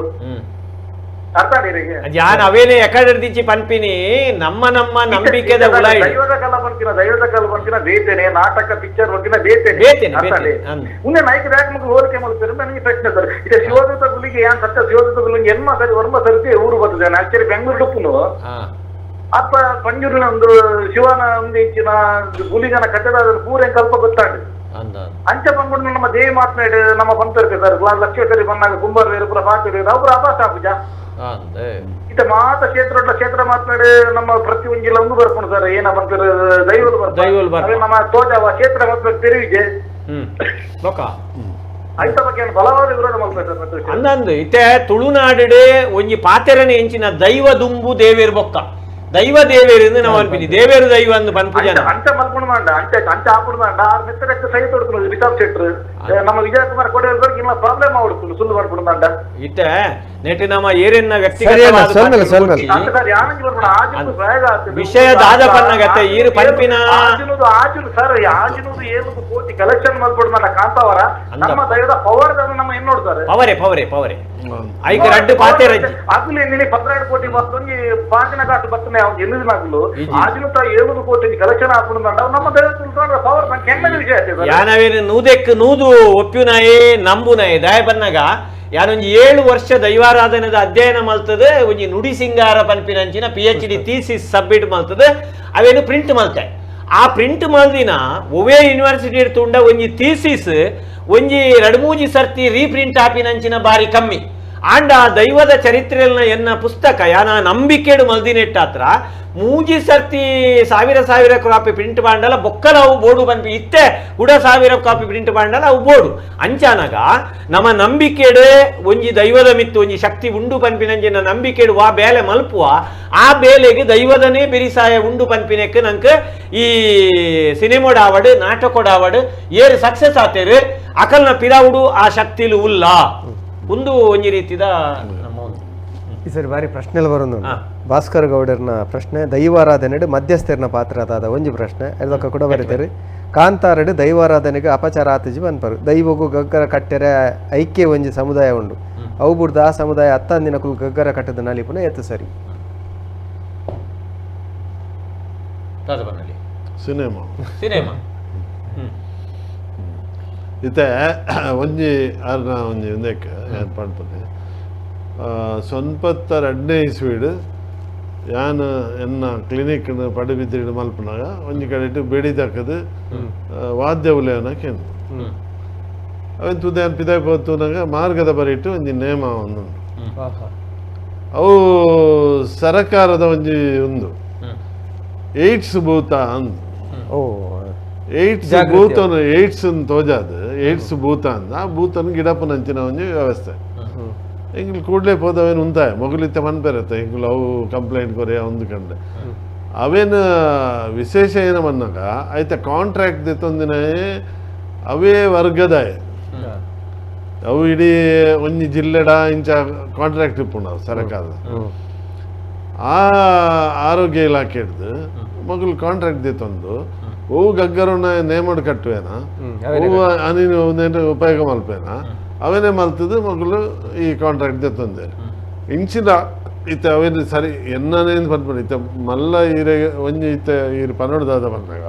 ಜಾನ್ ಅವೇನೆ ಎಕಡೆ ದಿಚ್ಚಿ ಪನ್ಪಿನಿ ನಮ್ಮ ನಂಬಿಕೆದ ದೈವದ ಕಲ ಬಂತಿನ ದೈವದ ಕಾಲ ಬಂತಿನ ಬೇತೇನೆ ನಾಟಕ ಪಿಕ್ಚರ್ ಬಂತಿನ ಬೇತೇನೆ ಬೇತೇನೆ, ಅರ್ಥಾಲೆ ಬೇತೇನೆ. ಮುಂದೆ ನಾಯಕ ಯಾಕೆ ಹೋಲಿಕೆ ಮಾಡ್ತಾರೆ ನನಗೆ ಪ್ರಶ್ನೆ ಸರ್ ಇದು ಶಿವದೂತ ಗುಲಿಗೆ ಏನ್ ಸತ್ಯ ಶಿವದೂತ ಗುಲಿಗೆ ಎನ್ಮ ಸರಿ ವರ್ಮ ಸರಿತಿ ಊರು ಬರ್ತದೆ ಆಕ್ಚುಲಿ ಬೆಂಗಳೂರು ಡುಪ್ಪುನು ಅಪ್ಪ ಪಂಜೂರಿನ ಒಂದು ಶಿವನ ಒಂದು ಇಂಚಿನ ಗುಲಿಗನ ಕಟ್ಟಡ ಪೂರ ಕಲ್ಪ ಗೊತ್ತಾಂಡು ಅಂಚ ಬಂದ್ಬಿಟ್ಟು ನಮ್ಮ ದೇವಿ ಮಾತನಾಡಿ ನಮ್ಮ ಬಂತರ್ಕೆ ಸರ್ ಲಕ್ಷೇಶ್ವರಿ ಬಂದಾಗ ಕುಂಬಾರ ಪುರ ಪಾತ್ರ ಅವ್ರ ಅಭಾಸ ಪೂಜ ಇತ ಮಾತ ಕ್ಷೇತ್ರ ಮಾತನಾಡಿ ನಮ್ಮ ಪ್ರತಿ ಒಂಜಿಲ್ಲ ಒಂದು ಬರ್ಕೊಂಡು ಸರ್ ಏನ ಬಂತಾರೆ ದೈವಲು ಬರ್ತಾರೆ ನಮ್ಮ ತೋಜವ ಕ್ಷೇತ್ರ ಮಾತ್ರ ತೆರಿವಿಗೆ ಆಯ್ತ ಬಗ್ಗೆ ಬಲವಾದ ವಿರೋಧ ಮಾಡ್ತಾರೆ ಅಂದಂದು ಇತ್ತೆ ತುಳುನಾಡಿಡೆ ಒಂಜಿ ಪಾತೆರನೆ ಎಂಚಿನ ದೈವ ದುಂಬು ದೇವೇರು ಬೊಕ್ಕ ದೈವ ದೇವೇರು ನಾವು ಅನ್ಪಿನಿ ದೇವೇರು ದೈವ ಅಂದು ಪನ್ಪು ಜನ ಅಂಚ ಮಲ್ಕೊಂಡು ಮಾಡ ಅಂಚ ಹಾಕೊಂಡು ಮಾಡ ಆರು ಮೆತ್ತಡಕ್ಕೆ ಸಹಿ ತೊಡ್ತು ರಿಷಬ್ ಶೆಟ್ರು ನಮ್ಮ ವಿಜಯ ಕುಮಾರ್ ಕೊಡೆಯವ್ರಿಗೆ ಇಲ್ಲ ಪ್ರಾಬ್ಲಮ್ ಆಗ್ಬಿಡ್ತು ಸುಳ್ಳು ಮಾಡ್ಕೊಂಡು ಮಾಡ ಇತ್ತೆ ನೆಟ್ಟಿ ನಮ್ಮ ಏರಿಯನ್ನ ವಿಷಯ ದಾದ ಪನ್ನಗತ್ತೆ ಈರು ಪಂಪಿನ ಸರ್ ಆಜಿನುದು ಏನುದು ಕೋಟಿ ಕಲೆಕ್ಷನ್ ಮಾಡ್ಬಿಡು ಮಾಡ ಕಾಂತಾವರ ನಮ್ಮ ದೈವದ ಪವರ್ ನಮ್ಮ ಏನ್ ನೋಡ್ತಾರೆ ಪವರೆ ಐಕ ರಡ್ಡು ಪಾತೆರ ಅಗ್ಲಿ ನಿನ್ನೆ 12 ಕೋಟಿ ಮತ್ತೊಂದು ಪಾಂಚನ ಘಾಟ್ ಬರ್ತನೆ ಅವ್ನು ಎಲ್ಲಿದ ನಾಗ್ಲು ಆಜಿನುತ 70 ಕೋಟಿ ಕಲೆಕ್ಷನ್ ಹಾಕೊಂಡು ನಮ್ಮ ದೈವದ ಪವರ್ ಹೆಂಗ ವಿಷಯ ಯಾನವೇನು ನೂದೆಕ್ ನೂದು ಒಪ್ಪಿನಾಯೇ ನಂಬುನಾಯೇ ದಯ ಬನ್ನಗ ಯಾನೊಂದು 7 ವರ್ಷ ದೈವಾರಾಧನೆದ ಅಧ್ಯಯನ ಮಲ್ತದೆ ಒಂಜಿ ನುಡಿ ಸಿಂಗಾರ ಪನ್ಪಿನಂಚಿನ PhD ಥೀಸಿಸ್ ಸಬ್ಮಿಟ್ ಮಲ್ತದೆ ಅವೇನು ಪ್ರಿಂಟ್ ಮಲ್ತೆ ಆ ಪ್ರಿಂಟ್ ಮಲ್ದಿನ ಒವೇ ಯೂನಿವರ್ಸಿಟಿ ತುಂಡ ಒಂಜಿ ಥೀಸಿಸ್ ಒಂಜಿ 2-3 ಸರ್ತಿ ರೀಪ್ರಿಂಟ್ ಆಪಿನಂಚಿನ ಬಾರಿ ಕಮ್ಮಿ ಆಂಡ ದೈವದ ಚರಿತ್ರೆಯನ್ನ ಎನ್ನ ಪುಸ್ತಕ ಯಾನ ನಂಬಿಕೆಡು ಮಲ್ದಿನೆಟ್ಟಾತ್ರ 3 ಸರ್ತಿ ಸಾವಿರ ಕಾಪಿ ಪ್ರಿಂಟ್ ಮಾಡಲ್ಲ ಬೊಕ್ಕಲ ಅವು ಬೋರ್ಡು ಬಂದ್ವಿ ಇತ್ತೆ ಕೂಡ 1000 ಕಾಪಿ ಪ್ರಿಂಟ್ ಮಾಡಲ್ಲ ಅವು ಬೋರ್ಡು ಅಂಚಾನಾಗ ನಮ್ಮ ನಂಬಿಕೆಡು ಒಂಜಿ ದೈವದ ಮಿತ್ತು ಒಂಜಿ ಶಕ್ತಿ ಉಂಡು ಪನ್ಪಿನಂಜಿನ ನಂಬಿಕೆಡು ವಾ ಬೇಲೆ ಮಲ್ಪುವ ಆ ಬೇಲೆಗೆ ದೈವದನೇ ಬೆರಿಸಾಯ ಉಂಡು ಪನ್ಪಿನಕ್ಕೆ ನಂಗೆ ಈ ಸಿನಿಮಾಡಾವಡು ನಾಟಕೋಡಾವಡು ಏರು ಸಕ್ಸಸ್ ಆತೇರು ಅಕಲ್ನ ಪಿರಾವುಡು ಆ ಶಕ್ತಿಲು ಉಲ್ಲ ಒಂದು ಒಂಜಿ ರೀತಿದ ಈ ಸರಿ ಬಾರಿ ಪ್ರಶ್ನೆ ಬರೋದು ಭಾಸ್ಕರ್ ಗೌಡರ್ನ ಪ್ರಶ್ನೆ ದೈವಾರಾಧನೆಡು ಮಧ್ಯಸ್ಥರ್ನ ಪಾತ್ರದಾದ ಒಂಜಿ ಪ್ರಶ್ನೆ ಎಲ್ಲಕ್ಕ ಕೂಡ ಬರೀತಾರೆ ಕಾಂತಾರಡು ದೈವಾರಾಧನೆಗೆ ಅಪಚಾರ ಆತಜಿ ಬಂದ್ಪರು ದೈವಗೂ ಗಗ್ಗರ ಕಟ್ಟೆರೆ ಐಕ್ಯ ಒಂಜಿ ಸಮುದಾಯ ಉಂಡು ಅವು ಬಿಡ್ದು ಆ ಸಮುದಾಯ 10 ದಿನಕ್ಕೂ ಗಗ್ಗರ ಕಟ್ಟದ ನಲಿಪುನ ಎತ್ತು ಸರಿ ಸಿನಿಮಾ ಇತ್ತೆ ಒಂಜಿ ಅರ್ನ ಒಂಜಿ ಉಂದೆಕ್ ಏನ್ ಪಂಡ್ಪನೆ ಸೊನ್ಪತ್ತ 2ನೇ ಇಸ್ವೀಡು ಯಾನ್ ಎನ್ನ ಕ್ಲಿನಿಕ್ ಪಡುಬಿದ್ದಿಡು ಮಲ್ಪನಾಗ ಒಂಜಿ ಕಡೆ ಬೆಡಿದಕ್ಕದು ವಾದ್ಯ ಉಲೇನ ಕೇಂದ್ರ ಅವನ್ ತುದೇನ್ ಪಿದಾಯ್ ಪೋತುನಾಗ ಮಾರ್ಗದ ಬರಿಟ್ಟು ಒಂಜಿ ನೇಮ ಒಂದು ಅವು ಸರಕಾರದ ಒಂಜಿ ಒಂದು ಏಡ್ಸ್ ಭೂತ ಅಂದ್ ಏಡ್ಸ್ ಭೂತನು ಏಡ್ಸ್ ತೋಜಾದ ಏಡ್ಸ್ ಭೂತ ಅಂದ ಆ ಭೂತನ ಗಿಡಪನಂಚಿನ ಒಂಜಿ ವ್ಯವಸ್ಥೆ ಹಿಂಗೆ ಕೂಡಲೇ ಹೋದವೇನು ಉಂತಾಯ ಮೊಗಲಿತ್ತೆ ಮನ್ಪೇರತ್ತೆ ಹಿಂಗೆ ಅವು ಕಂಪ್ಲೇಂಟ್ ಕೊರೆ ಒಂದು ಕಂಡೆ ಅವೇನು ವಿಶೇಷ ಏನು ಮನ್ನಾಗ ಆಯ್ತಾ ಕಾಂಟ್ರಾಕ್ಟ್ ದಿತ್ತೊಂದಿನ ಅವೇ ವರ್ಗದಾಯ ಅವು ಇಡೀ ಒಂಜಿ ಜಿಲ್ಲೆಡ ಇಂಚ ಕಾಂಟ್ರಾಕ್ಟ್ ಇಪ್ಪುಂಡು ಸರಕಾರದ ಆ ಆರೋಗ್ಯ ಇಲಾಖೆ ಹಿಡ್ದು ಮಗಲು ಕಾಂಟ್ರಾಕ್ಟ್ ದಿತ್ತೊಂದು ಹೂ ಗಗ್ಗರನ್ನ ನೇಮಡ್ ಕಟ್ಟುವೇನ ಹೂವು ಅನಿನ ಒಂದೇನು ಉಪಯೋಗ ಮಲ್ಪೇನ ಅವನೇ ಮಲ್ತದ್ದು ಮಗಳು ಈ ಕಾಂಟ್ರಾಕ್ಟ್ ತಂದೆ ಇಂಚಿನ ಇತ್ತ ಅವೇನು ಸರಿ ಎನ್ನೇನು ಬಂದ್ಬಿಡಿ ಇತ್ತ ಮಲ್ಲ ಈರೆ ಒಂಜಿ ಇತ್ತ ಈರು ಪನ್ನೊಡ್ದಾದ ಬಂದಾಗ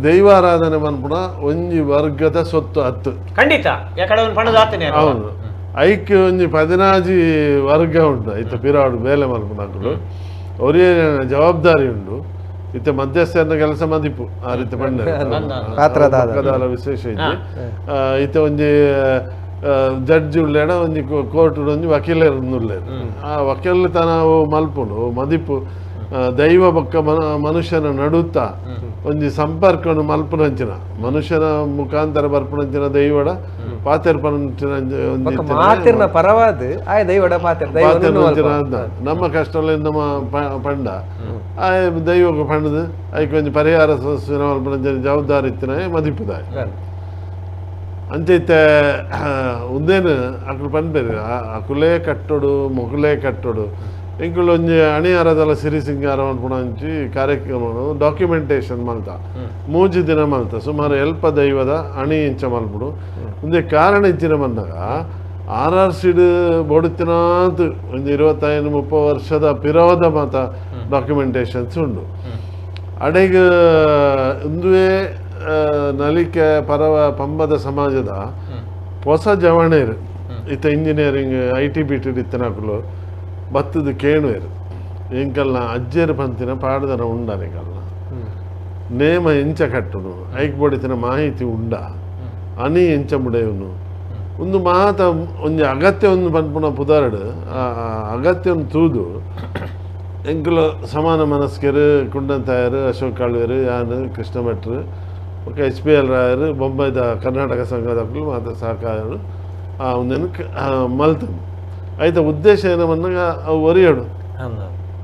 ದೈವಾರಾಧನೆ ಬಂದ್ಬಿಡ ಒಂಜಿ ವರ್ಗದ ಸೊತ್ತು 10 ಖಂಡಿತ ಹೌದು ಐಕ್ಯ ಒಂಜಿ 16 ವರ್ಗ ಉಂಟು ಇತ್ತ ಪಿರಾಡು ಬೇಲೆ ಮಲ್ಪನಾಗಳು ಅವರೇ ಜವಾಬ್ದಾರಿ ಉಂಡು ಇತ್ತೆ ಮಧ್ಯಸ್ಥನ ಕೆಲಸ ಮದಿಪು ಆ ರೀತಿ ಪಂಡ ವಿಶೇಷ ಐತಿ ಇತ್ತೆ ಒಂಜಿ ಜಡ್ಜ್ ಉಳ್ಳೇಡ ಒಂಜಿ ಕೋರ್ಟ್ ಒಂಜಿ ವಕೀಲರು ಉಳ್ಳೇರು ಆ ವಕೀಲತನ ಮಲ್ಪುಂಡು ಮದಿಪು ದೈವ ಬೊಕ್ಕ ಮನುಷ್ಯನ ನಡುತ್ತ ಒಂಜಿ ಸಂಪರ್ಕ ಮಲ್ಪುನಂಚಿನ ಮನುಷ್ಯನ ಮುಖಾಂತರ ಬರ್ಪುನಂಚಿನ ದೈವಡ ಪಾತೆರ್ಪನಂಚಿನ ಪರವಾದ ನಮ್ಮ ಕಷ್ಟ ನಮ್ಮ ಪಂಡ ಆ ದೈವಕ್ಕೆ ಪಂಡದು ಅದಕ್ಕೆ ಒಂಜಿ ಪರಿಹಾರ ಮಲ್ಪುನಂಚಿನ ಜವಾಬ್ದಾರಿ ಇತ್ತಿನ ಮದಿಪುದಾಯ ಅಂಚೈತೆ ಉಂದೇನು ಅಕ್ಲು ಪಂಡ್ಬೇರು ಅಕುಲೇ ಕಟ್ಟೋಡು ಮೊಗಲೇ ಕಟ್ಟೋಡು ಇಂಕುಲು ಒಂಜಿ ಅಣಿಯಾರದಲ್ಲ ಸಿರಿ ಸಿಂಗಾರ ಅನ್ಪುಣಂಚಿ ಕಾರ್ಯಕ್ರಮ ಡಾಕ್ಯುಮೆಂಟೇಶನ್ ಮಲ್ತ 3 ದಿನ ಮಲ್ತ ಸುಮಾರು ಎಲ್ಪ ದೈವದ ಅಣಿ ಇಂಚ ಮಲ್ಪುಡು ಒಂದೇ ಕಾರಣ ಇಚ್ಚಿನ ಬಂದಾಗ RRC ಬೋಡುತ್ತಿನಾತ್ ಒಂದು 25-30 ವರ್ಷದ ಪಿರೋದ ಮಾತ ಡಾಕ್ಯುಮೆಂಟೇಶನ್ಸ್ ಉಂಡು ಅಡೆಗೆ ಇಂದುವೇ ನಲಿಕೆ ಪರವ ಪಂಬದ ಸಮಾಜದ ಹೊಸ ಜವಣೇರು ಇತ್ತ ಇಂಜಿನಿಯರಿಂಗ್ IT BT ಇತ್ತನಕಲು ಬತ್ತದ ಕೇಣುವೇರು ಎಂಕಲ್ನ ಅಜ್ಜೇರು ಪಂತಿನ ಪಾಡದನ ಉಂಡನೆಕಲ್ನ ನೇಮ ಎಂಚ ಕಟ್ಟುನು ಐಕ್ ಬಡಿತಿನ ಮಾಹಿತಿ ಉಂಡ ಅನಿ ಎಂಚ ಮುಡೆಯುನು ಒಂದು ಮಾತ ಒಂಜಿ ಅಗತ್ಯ ಒಂದು ಪನ್ಪುನ ಪುದಾರಡು ಆ ಅಗತ್ಯ ಒಂದು ತೂದು ಎಂಕಲು ಸಮಾನ ಮನಸ್ಕರು ಕುಂಡಂತಾಯರು ಅಶೋಕ್ ಕಾಳ್ವೇರು ಯಾನು ಕೃಷ್ಣ ಭಟ್ರು HPL ರಾಯರು ಬೊಂಬೈದ ಕರ್ನಾಟಕ ಸಂಘದಕ್ಕೂ ಮಾತ ಸಹಕಾರರು ಒಂದೇನು ಮಲ್ತನು ಐತ ಉದ್ದೇಶ ಏನಮನ್ನಾಗ ಅವು ಒರಿಯಡು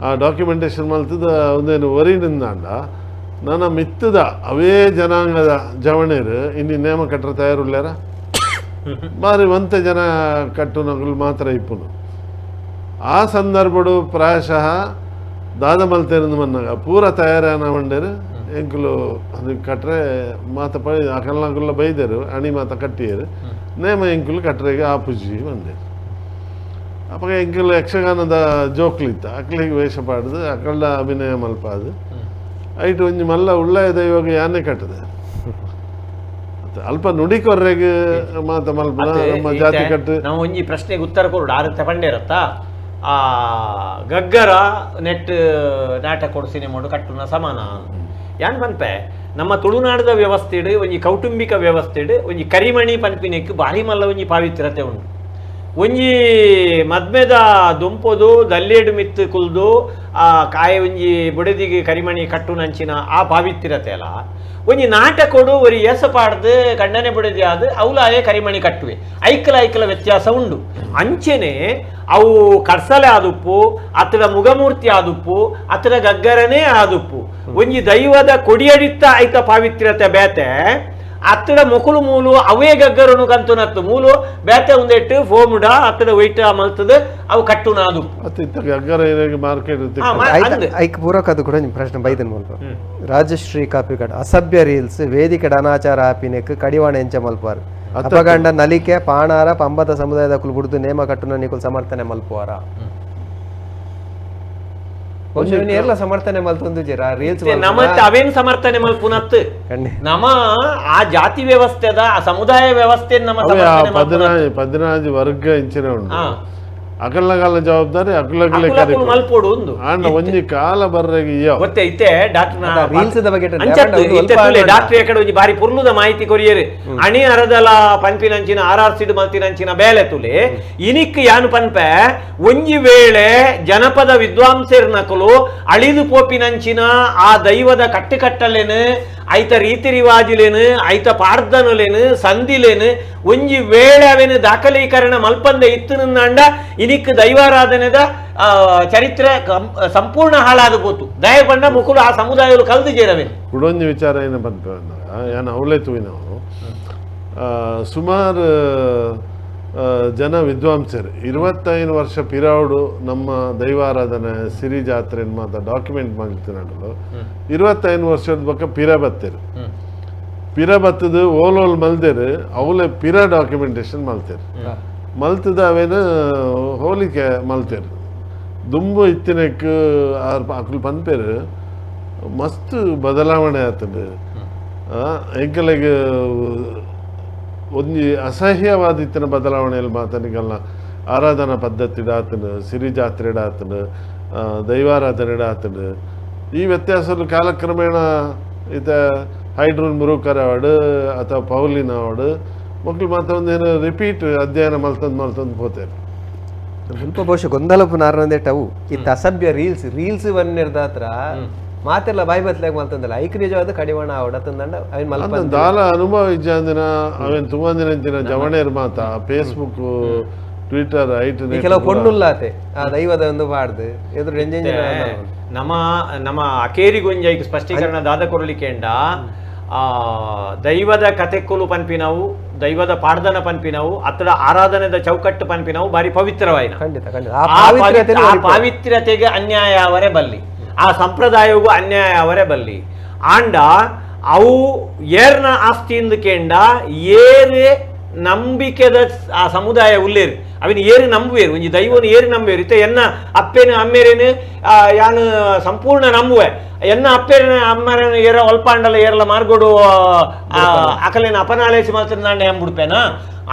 ಆ ಡಾಕ್ಯುಮೆಂಟೇಶನ್ ಮಲ್ತದ ಒಂದೇನು ಒರಿನಿಂದಾಂಡ ನನ್ನ ಮಿತ್ತದ ಅವೇ ಜನಾಂಗದ ಜವಣೇರು ಇನ್ನು ನೇಮ ಕಟ್ಟರ ತಯಾರುಳ್ಳ್ಯಾರ ಬಾರಿ ಒಂತೆ ಜನ ಕಟ್ಟುನಗಳು ಮಾತ್ರ ಇಪ್ಪುನು ಆ ಸಂದರ್ಭಡು ಪ್ರಾಯಶಃ ದಾದ ಮಲ್ತೇನಂದು ಮನ್ನಾಗ ಪೂರ ತಯಾರಾನ ಮಂಡೇರು ಎಂಕುಲು ಅದು ಕಟ್ರೆ ಮಾತ ಪೈ ಅಕಲ್ನಾಗುಲ್ಲ ಬೈದೇರು ಅಣಿ ಮಾತ ಕಟ್ಟಿಯರು ನೇಮ ಎಂಕುಲು ಕಟ್ರೆಗೆ ಆಪುಜಿ ಬಂದೇರು ಅಪ್ಪ ಎಂಕುಲು ಯಕ್ಷಗಾನದ ಜೋಕ್ಲಿತ್ತ ಅಕ್ಲಿಗೆ ವೇಷ ಪಾಡ್ದು ಅಕಲ್ಡ ಅಭಿನಯ ಮಲ್ಪಾದು ಐಟು ಒಂಜಿ ಮಲ್ಲ ಉಳ್ಳಾಯದ ಇವಾಗ ಯಾನೆ ಕಟ್ಟದೆ ಅಲ್ಪ ನುಡಿಕೊರ್ರೆಗೆ ಮಾತ ಮಲ್ಪ ನಮ್ಮ ಜಾತಿ ಕಟ್ಟು ನಾವು ಒಂಜಿ ಪ್ರಶ್ನೆಗೆ ಉತ್ತರ ಕೊಡು ಆರತ್ತೆ ಪಂಡೇರತ್ತ ಆ ಗಗ್ಗರ ನೆಟ್ ನಾಟಕ ಕೊಡು ಸಿನಿಮಾಡು ಕಟ್ಟುನ ಸಮಾನ ಯಾನ್ ಪನ್ಪೆ ನಮ್ಮ ತುಳುನಾಡದ ವ್ಯವಸ್ಥೆಡು ಒಂಜಿ ಕೌಟುಂಬಿಕ ವ್ಯವಸ್ಥೆಡು ಒಂಜಿ ಕರಿಮಣಿ ಪನ್ಪಿನಕ್ಕೆ ಭಾರಿ ಮಲ್ಲ ಒಂಜಿ ಪಾವಿತ್ರ್ಯತೆ ಉಂಟು ಒಂಜಿ ಮದ್ಮೆದ ದುಂಪುದು ದಲ್ಲೇಡು ಮಿತ್ತು ಕುಲ್ದು ಆ ಕಾಯ ಒಂಜಿ ಬುಡದಿಗೆ ಕರಿಮಣಿ ಕಟ್ಟು ನಂಚಿನ ಆ ಪಾವಿತ್ರ್ಯತೆ ಅಲ್ಲ ಒಂಜಿ ನಾಟಕೊಡು ಒರಿ ಏಸಪಾಡ್ದು ಕಂಡನೆ ಬುಡದಿ ಆದು ಅವಲಾಯೇ ಕರಿಮಣಿ ಕಟ್ಟುವೆ ಐಕಲ ವ್ಯತ್ಯಾಸ ಉಂಡು ಅಂಚೆನೆ ಅವು ಕಡ್ಸಲೆ ಆದುಪ್ಪು ಅತ್ತಡ ಮುಗಮೂರ್ತಿ ಆದುಪ್ಪು ಅತ್ತಡ ಗಗ್ಗರನೇ ಆದುಪ್ಪು ಒಂಜಿ ದೈವದ ಕೊಡಿಯಡಿತ್ತ ಐತ ಪಾವಿತ್ರ್ಯತೆ ಬೇತೆ ಅತ್ತಡ ಮೊಕುಲು ಮೂಲು ಅವೇ ಗಗ್ಗರನು ಕಂತುನತ್ತು ಮೂಲು ಬೇತೆ ಒಂದೆಟ್ಟು ಫೋಮುಡ ಅತ್ತಡ ವೈಟ್ ಮಲ್ತದ ಅವು ಕಟ್ಟುನಾದು ಐಕ್ ಪೂರಕ ಅದು ಕೂಡ ನಿಮ್ಮ ಪ್ರಶ್ನೆ ಬೈದನ್ ಮಲ್ಪ ರಾಜಶ್ರೀ ಕಾಪಿಕಡ್ ಅಸಭ್ಯ ರೀಲ್ಸ್ ವೇದಿಕೆ ಅನಾಚಾರ ಆಪಿನೆಕ್ ಕಡಿವಾಣ ಎಂಚ ಮಲ್ಪಾರ್ ಅಪಗಂಡ ನಲಿಕೆ ಪಾಣಾರ ಪಂಬತ ಸಮುದಾಯದ ಕುಲ್ಬುಡ್ದು ನೇಮ ಕಟ್ಟುನ ನಿಕುಲ್ ಸಮರ್ಥನೆ ಮಲ್ಪುವಾರ ಎಲ್ಲ ಸಮರ್ಥನೆ ಮಲ್ತೊಂದು ರೀಲ್ಸ್ ನಮತ್ ಅವೇನ್ ಸಮರ್ಥನೆ ಮಲ್ಪುನತ್ ನಮ ಆ ಜಾತಿ ವ್ಯವಸ್ಥೆದ ಆ ಸಮುದಾಯ ವ್ಯವಸ್ಥೆ ನಮ್ಮ ಪದಿನಾಜು ವರ್ಗ ಇಂಚಿನ ಉಂಟು ಅಕಲ್ನಗಾಲ ಜವಾಬ್ದಾರಿ ಅಕಲಗಲೇ ಮಲ್ಪೋಡು ಒಂದು ಆಂಡ ಒಂಜಿ ಕಾಲ ಬರ್ರೆಗೆ ಗೊತ್ತೆ ಇತ್ತೆ ಡಾಕ್ಟರ್ ರೀಲ್ಸ್ ಬಗ್ಗೆ ಡಾಕ್ಟರ್ ಎಕಡೆ ಒಂಜಿ ಬಾರಿ ಪುರ್ಲುದ ಮಾಹಿತಿ ಕೊರಿಯರು ಅಣಿ ಅರದಲ ಪನ್ಪಿನಂಚಿನ RRC ಮಲ್ತಿನಂಚಿನ ಬೇಲೆ ತುಲೆ ಇನಿಕ್ ಯಾನು ಪನ್ಪೆ ಒಂಜಿ ವೇಳೆ ಜನಪದ ವಿದ್ವಾಂಸರ್ನಕಲು ಅಳಿದು ಪೋಪಿನಂಚಿನ ಆ ದೈವದ ಕಟ್ಟುಕಟ್ಟಲೇನು ಐತ ರೀತಿ ರಿವಾಜಿಲೇನು ಐತ ಪಾರ್ದನುಲೇನು ಸಂದಿಲೇನು ಒಂಜಿ ವೇಳೆ ಅವೇನು ದಾಖಲೀಕರಣ ಮಲ್ಪಂದೆ ಇತ್ತು ನಂಡ ಇನಿಕ್ ದೈವಾರಾಧನೆದ ಚರಿತ್ರೆ ಸಂಪೂರ್ಣ ಹಾಳಾದ ಗೋತು ದಯಪಂಡ ಮುಕುಲು ಆ ಸಮುದಾಯಗಳು ಕಲ್ದು ಜೇರವೆ ಕುಡೊಂಜಿ ವಿಚಾರ ಏನು ಬಂತ ಏನು ಅವಳೆ ತೂವಿನವು ಸುಮಾರು ಜನ ವಿದ್ವಾಂಸರು 25 ವರ್ಷ ಪಿರಾವುಡು ನಮ್ಮ ದೈವಾರಾಧನೆ ಸಿರಿ ಜಾತ್ರೆ ಮಾತ ಡಾಕ್ಯುಮೆಂಟ್ ಮಾಡ್ತಿನಡಲು 25 ವರ್ಷದ ಬಕ್ಕ ಪಿರ ಬತ್ತೇರು ಪಿರ ಬತ್ತದು ಓಲೋಲ್ ಮಲ್ದೇರು ಅವಳೆ ಪಿರ ಡಾಕ್ಯುಮೆಂಟೇಶನ್ ಮಲ್ತೇರು ಮಲ್ತದ ಅವೇನು ಹೋಲಿಕೆ ಮಲ್ತೇರು ದುಂಬು ಇತ್ತಿನಕ್ಕೆ ಅಕ್ಲು ಪನ್ಪೇರು ಮಸ್ತ್ ಬದಲಾವಣೆ ಆತದು ಎಂಕಲೆಗೆ ಒಂಜಿ ಅಸಹ್ಯವಾದ ಇತ್ತಿನ ಬದಲಾವಣೆಯಲ್ಲಿ ಮಾತನಿಗಲ್ಲ ಆರಾಧನಾ ಪದ್ಧತಿಡ ಆತನು ಸಿರಿ ಜಾತ್ರೆಡ ಆತನು ದೈವಾರಾಧನೆಡ ಆತನು ಈ ವ್ಯತ್ಯಾಸಗಳು ಕಾಲಕ್ರಮೇಣ ಈತ ಹೈಡ್ರೋನ್ ಮುರುಕರ್ ಅವಾರ್ಡ್ ಅಥವಾ ಪೌಲಿನ್ ಅವಾರ್ಡ್ ಮಕ್ಕಳು ಮಾತ್ರ ಒಂದೇನು ರಿಪೀಟ್ ಅಧ್ಯಯನ ಮಲ್ತಂದು ಹೋತೇವೆ ಸ್ವಲ್ಪ ಬಹುಶಃ ಗೊಂದಲಪು ನಾರನದೇಟವು ಇತ್ತ ಅಸಭ್ಯ ರೀಲ್ಸ್ ಬನ್ನಿರ್ದಾತ್ರ ಮಾತೆಲ್ಲ ಬಾಯಿ ಬತ್ಲಾಗ ಮಲ್ತಂದಲ್ಲ ಐಕ್ ನಿಜವಾದ ಕಡಿವಾಣ ಅವಡತಂದಂಡ ಅವನ್ ಮಲ್ಪ ದಾಲ ಅನುಭವ ಇಜ್ಜಂದಿನ ಅವೇನ್ ತುಂಬಾ ದಿನ ಜವಣೇರ್ ಮಾತ ಫೇಸ್ಬುಕ್ ಟ್ವಿಟರ್ ಐಟ್ ಕೆಲವು ಪೊಣ್ಣುಲ್ಲಾತೆ ಆ ದೈವದ ಒಂದು ಪಾಡ್ದು ಎದುರು ನಮ್ಮ ಅಕೇರಿಗೊಂಜೈಕ್ ಸ್ಪಷ್ಟೀಕರಣ ದಾದ ಕೊರಲಿಕೆಂಡ ದೈವದ ಕಥೆಕ್ಕುಲು ಪನ್ಪಿನವು ದೈವದ ಪಾಡ್ದನ ಪನ್ಪಿನವು ಅತ್ತಡ ಆರಾಧನೆದ ಚೌಕಟ್ಟು ಪನ್ಪಿನವು ಬಾರಿ ಪವಿತ್ರವಾಯಿನ ಆ ಪಾವಿತ್ರ್ಯತೆಗೆ ಅನ್ಯಾಯ ಅವರೇ ಬಲ್ಲಿ ಆ ಸಂಪ್ರದಾಯಗೂ ಅನ್ಯಾಯ ಅವರೇ ಬಲ್ಲಿ ಆಂಡ ಅವು ಏರ್ನ ಆಸ್ತಿಯಿಂದ ಕೇಂಡ ಏರೆ ನಂಬಿಕೆದ ಆ ಸಮುದಾಯ ಉಲ್ಲೇರು ಅವನು ಏರು ನಂಬುವೇರು ಒಂಜಿ ದೈವನು ಏರು ನಂಬುವೇರು ಇತ್ತ ಎನ್ನ ಅಪ್ಪೇನು ಅಮ್ಮೇರೇನು ಯಾನು ಸಂಪೂರ್ಣ ನಂಬುವೆ ಎನ್ನ ಅಪ್ಪೇರಿನ ಅಮ್ಮರನ ಏರ ಒಲ್ಪಾಂಡಲ ಏರಲ ಮಾರ್ಗೋಡು ಅಕಲೇನ ಅಪನಾಳೇಸಿ ಮಾತ್ರ ಎಂಬುಡ್ಪೇನ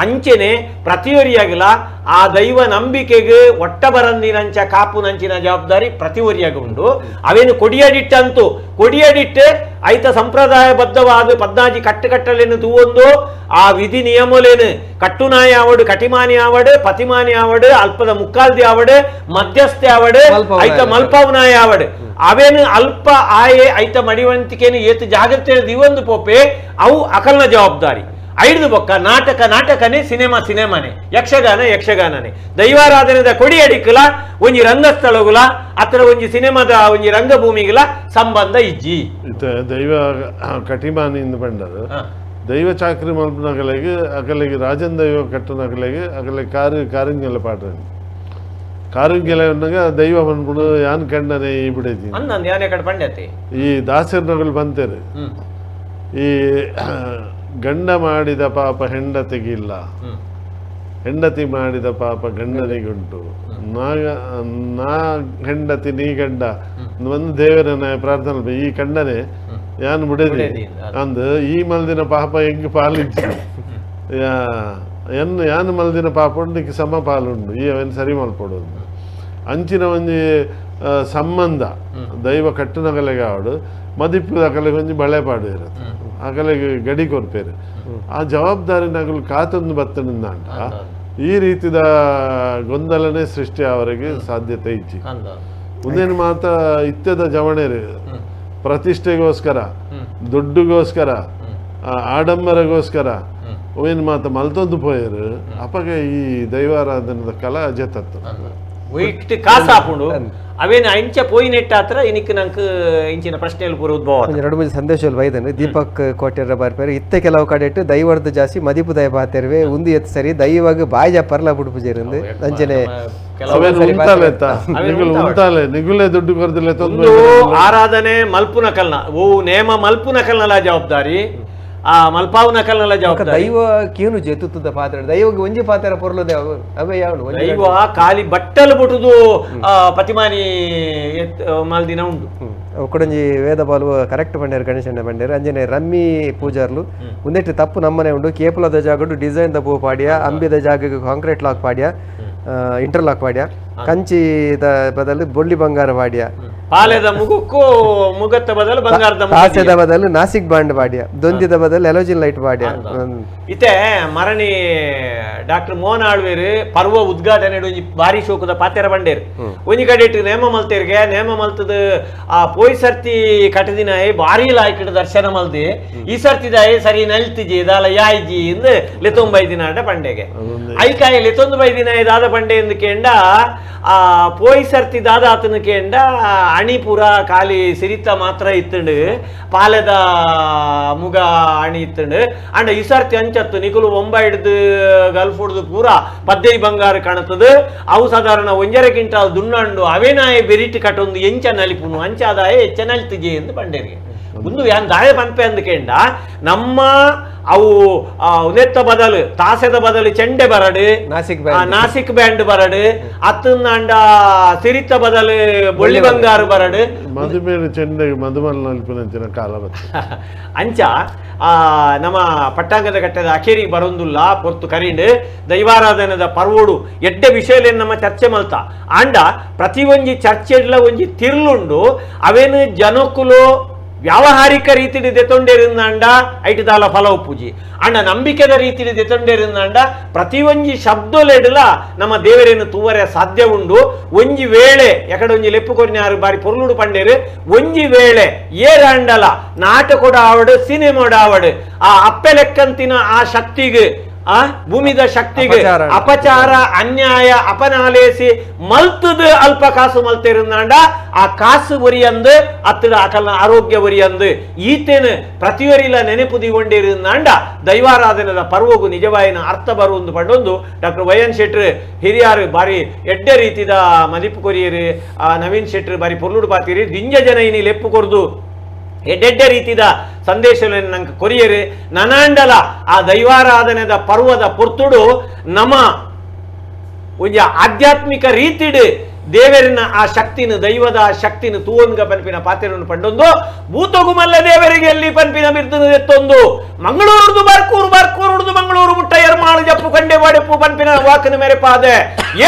ಅಂಚೆನೆ ಪ್ರತಿವರಿಯಾಗಲ ಆ ದೈವ ನಂಬಿಕೆಗೆ ಒಟ್ಟ ಬರಂದಿನಂಚ ಕಾಪು ನಂಚಿನ ಜವಾಬ್ದಾರಿ ಪ್ರತಿವರಿಯಾಗ ಉಂಡು ಅವೇನು ಕೊಡಿಯಡಿಟ್ಟು ಐತ ಸಂಪ್ರದಾಯಬದ್ಧವಾದ ಪದ್ನಾಜಿ ಕಟ್ಟಲೆನ್ನು ತೂವೊಂದು ಆ ವಿಧಿ ನಿಯಮಲೇನು ಕಟ್ಟುನಾಯಿ ಆವಡು ಕಟಿಮಾನಿ ಆವಡು ಪತಿಮಾನಿ ಆವಡು ಅಲ್ಪದ ಮುಕ್ಕಾಲ್ದಿ ಆವಡು ಮಧ್ಯಸ್ಥೆ ಆವಡು ಐತ ಮಲ್ಪವನಾಯ ಆವಡು ಅವೇನು ಅಲ್ಪ ಆಯೆ ಐತ ಮಡಿವಂತಿಕೆನು ಏತು ಜಾಗ್ರತೆ ದಿವೊಂದು ಪೋಪೆ ಅವು ಅಕಲ್ನ ಜವಾಬ್ದಾರಿ ಐದು ಬೊಕ್ಕ ನಾಟಕನೇ ಸಿನಿಮಾನೇ ಯಕ್ಷಗಾನನೇ ದೈವಾರಾಧನೆದ ಕೊಡಿ ಅಡಿಕಲ ಒಂಜಿ ರಂಗಸ್ಥಳಗುಲ ಅತ್ರ ಒಂಜಿ ಸಿನಿಮಾದ ಒಂಜಿ ರಂಗಭೂಮಿಗಳ ಸಂಬಂಧ ಇಜ್ಜಿ ದೈವ ಕಟಿಮಾನಿಂದ ಬಂಡದು ದೈವ ಚಾಕ್ರಿ ಮಲ್ಪನಗಲೆಗೆ ಅಕಲೆಗೆ ರಾಜನ್ ದೈವ ಕಟ್ಟನಗಲೆಗೆ ಅಕಲೆ ಕಾರಿಂಗೆಲ್ಲ ಪಾಡ್ರಿ ಕಾರಿಂಗೆಲ್ಲ ದೈವ ಬಂದ್ಬಿಡು ಯಾನ್ ಕಂಡನೆ ಈ ಬಿಡೈತಿ ಈ ದಾಸರ್ನಗಳು ಬಂತೇರಿ ಈ ಗಂಡ ಮಾಡಿದ ಪಾಪ ಹೆಂಡತಿಗಿಲ್ಲ, ಹೆಂಡತಿ ಮಾಡಿದ ಪಾಪ ಗಂಡನಿಗುಂಟು, ನಾ ಹೆಂಡತಿ ನೀ ಗಂಡ ಒಂದು ದೇವರನ್ನ ಪ್ರಾರ್ಥನೆ ಈ ಕಂಡನೆ ಯಾನ್ ಬಿಡದಿ ಅಂದ್ ಈ ಮಲ್ದಿನ ಪಾಪ ಹೆಂಗ್ ಪಾಲಿಂಚು ಯಾನ್ ಮಲ್ದಿನ ಪಾಪ ಉಂಡಿಗೆ ಸಮ ಪಾಲುಂಡು ಈ ಅವನ್ ಸರಿ ಮಲ್ಪಡೋದು ಅಂಚಿನ ಒಂಜಿ ಸಂಬಂಧ ದೈವ ಕಟ್ಟುನಗಲೆಗೆ ಆವಡು ಮದಿಪ್ಪು ಅಕಲೆಗೆ ಒಂಜಿ ಬಳೆ ಪಾಡು ಇರುತ್ತೆ ಅಕಲೆಗೆ ಗಡಿ ಕೊರ್ಪೇರು ಆ ಜವಾಬ್ದಾರಿ ನಗಲು ಕಾತೊಂದು ಬತ್ತನಿಂದ ಈ ರೀತಿದ ಗೊಂದಲನೆ ಸೃಷ್ಟಿ ಅವರಿಗೆ ಸಾಧ್ಯತೆ ಇಚ್ಚಿ ಮುಂದೇನು ಮಾತ ಇತ್ಯದ ಜವಣೆರು ಪ್ರತಿಷ್ಠೆಗೋಸ್ಕರ ದುಡ್ಡುಗೋಸ್ಕರ ಆಡಂಬರಗೋಸ್ಕರ ಏನು ಮಾತ ಮಲ್ತೊಂದು ಪೋಯರು ಅಪ್ಪಗೆ ಈ ದೈವಾರಾಧನದ ಕಲಾ ಅಜೆತತ್ತು ಇಟ್ಟು ಕಾಸಾಪುಂಡು ಅವೇನು ಅಂಚ ಪೋಯಿನೆಟ್ಟ ಹತ್ರ ಇನಿಕ್ ನಂಗೆ ಇಂಚಿನ ಪ್ರಶ್ನೆಯಲ್ಲಿ ಪೂರ ಉದ್ಭವ ಎರಡು ಮೂರು ಸಂದೇಶಗಳು ಬೈದನು ದೀಪಕ್ ಕೋಟ್ಯರ ಬಾರ್ಪೇರು ಇತ್ತೆ ಕೆಲವು ಕಡೆ ಇಟ್ಟು ದೈವರ್ದು ಜಾಸ್ತಿ ಮದಿಪು ದಯ ಪಾತಿರುವೆ ಉಂದು ಎತ್ತು ಸರಿ ದೈವಾಗ ಬಾಯ್ಜ ಪರ್ಲ ಬಿಡ್ಪುಜೇರಿಂದು ಅಂಚನೆ ನಿಗುಲೆ ದುಡ್ಡು ಕೊರದಿಲ್ಲ ಆರಾಧನೆ ಮಲ್ಪುನ ಕಲ್ನ ಓ ನೇಮ ಮಲ್ಪುನ ಕಲ್ನಲ ಜವಾಬ್ದಾರಿ ಆ ಮಲ್ಪಾವನ ಕಲ್ನಲ ಜವಾಬ್ದಾರಿ ದೈವ ಕೇನು ಜೆತುತ್ತದ ಪಾತ್ರ ದೈವಗೆ ಒಂಜಿ ಪಾತ್ರ ಪೊರ್ಲದೆ ಅವೇ ಯಾವನು ದೈವ ಖಾಲಿ ಬಟ್ಟಲು ಬಿಟ್ಟುದು ಪತಿಮಾನಿ ಮಲ್ದಿನ ಉಂಟು ಒಕ್ಕಡೊಂಜಿ ವೇದ ಬಾಲು ಕರೆಕ್ಟ್ ಬಂಡೇರು ಗಣೇಶಣ್ಣ ಬಂಡೇರು ಅಂಜನೆ ರಮ್ಮಿ ಪೂಜಾರ್ಲು ಒಂದೆಟ್ಟು ತಪ್ಪು ನಮ್ಮನೆ ಉಂಡು ಕೇಪಲದ ಜಾಗಡು ಡಿಸೈನ್ ದ ಬೂ ಪಾಡ್ಯ ಅಂಬಿದ ಜಾಗಕ್ಕೆ ಕಾಂಕ್ರೀಟ್ ಲಾಕ್ ಪಾಡ್ಯ ಇಂಟರ್ಲಾಕ್ ಪಾಡ್ಯ ಕಂಚಿದ ಬದಲು ಬೊಳ್ಳಿ ಬಂಗಾರ ಪಾಡ್ಯ ಪಾಲೆದ ಮುಗುಕ್ಕೂ ಮುಗತ್ತ ಬದಲು ಬಂಗಾರದ ತಾಸೆದ ಬದಲು ನಾಸಿಕ್ ಬಾಂಡ್ ಪಾಡ್ಯ ದೊಂದಿದ ಬದಲು ಎಲೋಜಿನ್ ಲೈಟ್ ಪಾಡ್ಯ ಇತ್ತೆ ಮರಣಿ ಡಾಕ್ಟರ್ ಮೋಹನ್ ಆಳ್ವೇರು ಪರ್ವ ಉದ್ಘಾಟನೆ ಭಾರಿ ಶೋಕದ ಪಾತೆರ ಬಂಡೇರು ಒಂಜಿ ಕಡೆ ಇಟ್ಟು ನೇಮ ಮಲ್ತೇರ್ಗೆ ನೇಮ ಮಲ್ತದ ಆ ಪೋಯ್ ಸರ್ತಿ ಕಟದಿನ ಭಾರಿ ಲಾಯ್ಕಿಡ ದರ್ಶನ ಮಲ್ದಿ ಈ ಸರ್ತಿದ ಸರಿ ನಲ್ತಿಜಿ ದಾಲ ಯಾಯ್ಜಿ ಇಂದು ಲೆತೊಂಬೈ ದಿನ ಆಡ ಪಂಡೆಗೆ ಐಕಾಯಿ ಲೆತೊಂದು ದಿನ ಇದಾದ ಪಂಡೆ ಎಂದು ಕೇಂಡ ಆ ಪೋಯ್ ಸರ್ತಿ ದಾದ ಆತನ ಕೇಂಡ ಅಣಿಪುರ ಖಾಲಿ ಸಿರಿತ ಮಾತ್ರ ಇತ್ತಂಡು ಪಾಲೆದ ಮುಗ ಅಣಿ ಇತ್ತಂಡು ಅಂಡ ಈ ಸರ್ತಿ ಅಂಚತ್ತು ನಿಕುಲು ಒಂಬ ಹಿಡ್ದು ಗಲ್ಫ್ ಹುಡ್ದು ಪೂರ ಪದ್ದೈ ಬಂಗಾರ ಕಾಣುತ್ತದೆ ಅವು ಸಾಧಾರಣ ಒಂಜರ ಕ್ವಿಂಟಾಲ್ ದುಣ್ಣಂಡು ಅವೇನಾಯ ಬೆರಿಟ್ಟು ಕಟ್ಟೊಂದು ಎಂಚ ನಲಿಪುನು ಅಂಚಾದಾಯ ಹೆಚ್ಚ ನಲ್ತಿಜೆ ಎಂದು ಬಂಡೇರಿಗೆ ಒಂದು ಯಾನ್ ದಾಯ ಪಂಪೆ ಅಂದ್ಕೇಂಡ ನಮ್ಮ ಅವು ಉನೆತ್ತ ಬದಲು ತಾಸೆದ ಬದಲು ಚೆಂಡೆ ಬರಡು ನಾಸಿಕ್ ಬ್ಯಾಂಡ್ ಬರಡು ಅತ್ತಂದ ಸಿರಿತ ಬದಲು ಬೊಳ್ಳಿ ಬಂಗಾರ ಬರಡು ಮದುಮೇಲೆ ಚೆಂಡೆ ಮದುಮಲ್ ನಲ್ಪಿನ ಕಾಲ ಅಂಚ ನಮ್ಮ ಪಟ್ಟಾಂಗದ ಕಟ್ಟದ ಅಖೇರಿಗೆ ಬರೊಂದುಲ್ಲ ಪೊರ್ತು ಕರೀಂಡು ದೈವಾರಾಧನದ ಪರ್ವೋಡು ಎಡ್ಡೆ ವಿಷಯಲೇನು ನಮ್ಮ ಚರ್ಚೆ ಮಲ್ತ ಆಂಡ ಪ್ರತಿ ಒಂಜಿ ಚರ್ಚೆಡ್ಲ ಒಂಜಿ ತಿರ್ಲುಂಡು ಅವೇನು ಜನಕ್ಕುಲು ವ್ಯಾವಹಾರಿಕ ರೀತಿಲಿ ದೆತೊಂಡೇರಿಂದಾಂಡ ಐಟದಾಲ ಫಲವು ಪೂಜಿ ಅಂಡ ನಂಬಿಕೆದ ರೀತಿಲಿ ದೆತೊಂಡೇರಿಂದಾಂಡ ಪ್ರತಿ ಒಂಜಿ ಶಬ್ದಲೆಡ್ಲ ನಮ್ಮ ದೇವರೇನು ತೂವರೆ ಸಾಧ್ಯ ಉಂಡು ಒಂಜಿ ವೇಳೆ ಎಕಡೆ ಒಂಜಿ ಲೆಪ್ಪು ಕೊರ್ನ್ಯಾರು ಬಾರಿ ಪೊರ್ಲುಡು ಪಂಡೇರು ಒಂಜಿ ವೇಳೆ ಏರಾಂಡಲ ನಾಟಕೊಡ ಆವಡು ಸಿನಿಮಾಡ ಆವಡು ಆ ಅಪ್ಪೆ ಲೆಕ್ಕಂತಿನ ಆ ಶಕ್ತಿಗೆ ಭೂಮಿದ ಶಕ್ತಿಗೆ ಅಪಚಾರ ಅನ್ಯಾಯ ಅಪನಾಲೇಸಿ ಮಲ್ತದು ಅಲ್ಪ ಕಾಸು ಮಲ್ತಿರುಂದಾಂಡ ಆ ಕಾಸು ಒರಿಯಂದು ಅತ್ತಡ ಅಕಲ್ನ ಆರೋಗ್ಯ ಒರಿಯಂದು ಈತೇನು ಪ್ರತಿಯೊರಿಲ ನೆನಪುದಿಗೊಂಡಿರುಂದಾಂಡ ದೈವಾರಾಧನದ ಪರ್ವಗು ನಿಜವಾಯಿನ ಅರ್ಥ ಬರುವುದು ಪಂಡೊಂದು ಡಾಕ್ಟರ್ ವೈಎನ್ ಶೆಟ್ರು ಹಿರಿಯಾರು ಬಾರಿ ಎಡ್ಡೆ ರೀತಿದ ಮದಿಪು ಕೊರಿಯರು ನವೀನ್ ಶೆಟ್ರು ಬಾರಿ ಪೊರ್ಲುಡು ಪಾತಿರಿ ದಿಂಜ ಜನ ಇನಿ ಲೆಪ್ಪು ಕೊರ್ದು ಎಡ್ಡೆಡ್ಡೆ ರೀತಿದ ಸಂದೇಶಗಳನ್ನು ನಂಗೆ ಕೊರಿಯರು ನನಾಂಡಲ ಆ ದೈವಾರಾಧನೆದ ಪರ್ವದ ಪೊರ್ತುಡು ನಮ್ಮ ಒಂಜ ಆಧ್ಯಾತ್ಮಿಕ ರೀತಿಡು ದೇವರಿನ ಆ ಶಕ್ತಿನ ದೈವದ ಆ ಶಕ್ತಿನ ತೂವನ್ಗ ಪನ್ಪಿನ ಪಾತ್ರೆಯನ್ನು ಪಂಡೊಂದು ಭೂತಗುಮಲ್ಲ ದೇವರಿಗೆ ಎಲ್ಲಿ ಪನ್ಪಿನ ಬಿರ್ದನು ಎತ್ತೊಂದು ಮಂಗಳೂರುದು ಬರ್ಕೂರುದು ಮಂಗಳೂರು ಮುಟ್ಟ ಎರ್ಮಾಳು ಜಪ್ಪು ಕಂಡೆ ಬಾಡೆಪ್ಪು ಪನ್ಪಿನ ವಾಕನ ಮೇರೆ ಪಾದೆ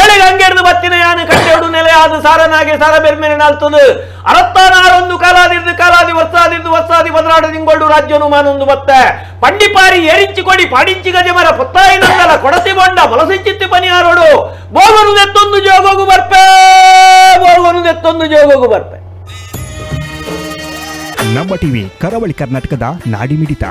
ಏಳಿಗೆ ಅಂಗೇಡ್ದು ಬತ್ತಿನ ಯಾನು ಕಂಡೆಡು ನೆಲೆ ಆದ ಸಾರನಾಗೆ ಸಾರ ಬೆರ್ಮೆನೆ ನಾಲ್ತದು 66 ಕಾಲಾದಿ ವರ್ಷಾದಿ 16 ತಿಂಗಳು ರಾಜ್ಯನು ಮಾನೊಂದು ಬತ್ತೆ ಪಂಡಿಪಾರಿ ಏರಿಂಚಿ ಕೊಡಿ ಪಾಡಿಂಚಿ ಗಜಮರ ಪೊತ್ತಾಯಿ ನಂದಲ ಕೊಡತಿ ಬಂಡ ಮಲಸಿಂಚಿತ್ತಿ ಪನಿಯಾರೋಡು ಬೋಗನು ಎತ್ತೊಂದು ಜೋಗೋಗು ಬರ್ಪೆ ನಮ್ಮ ಟಿವಿ ಕರಾವಳಿ ಕರ್ನಾಟಕದ ನಾಡಿಮಿಡಿತ.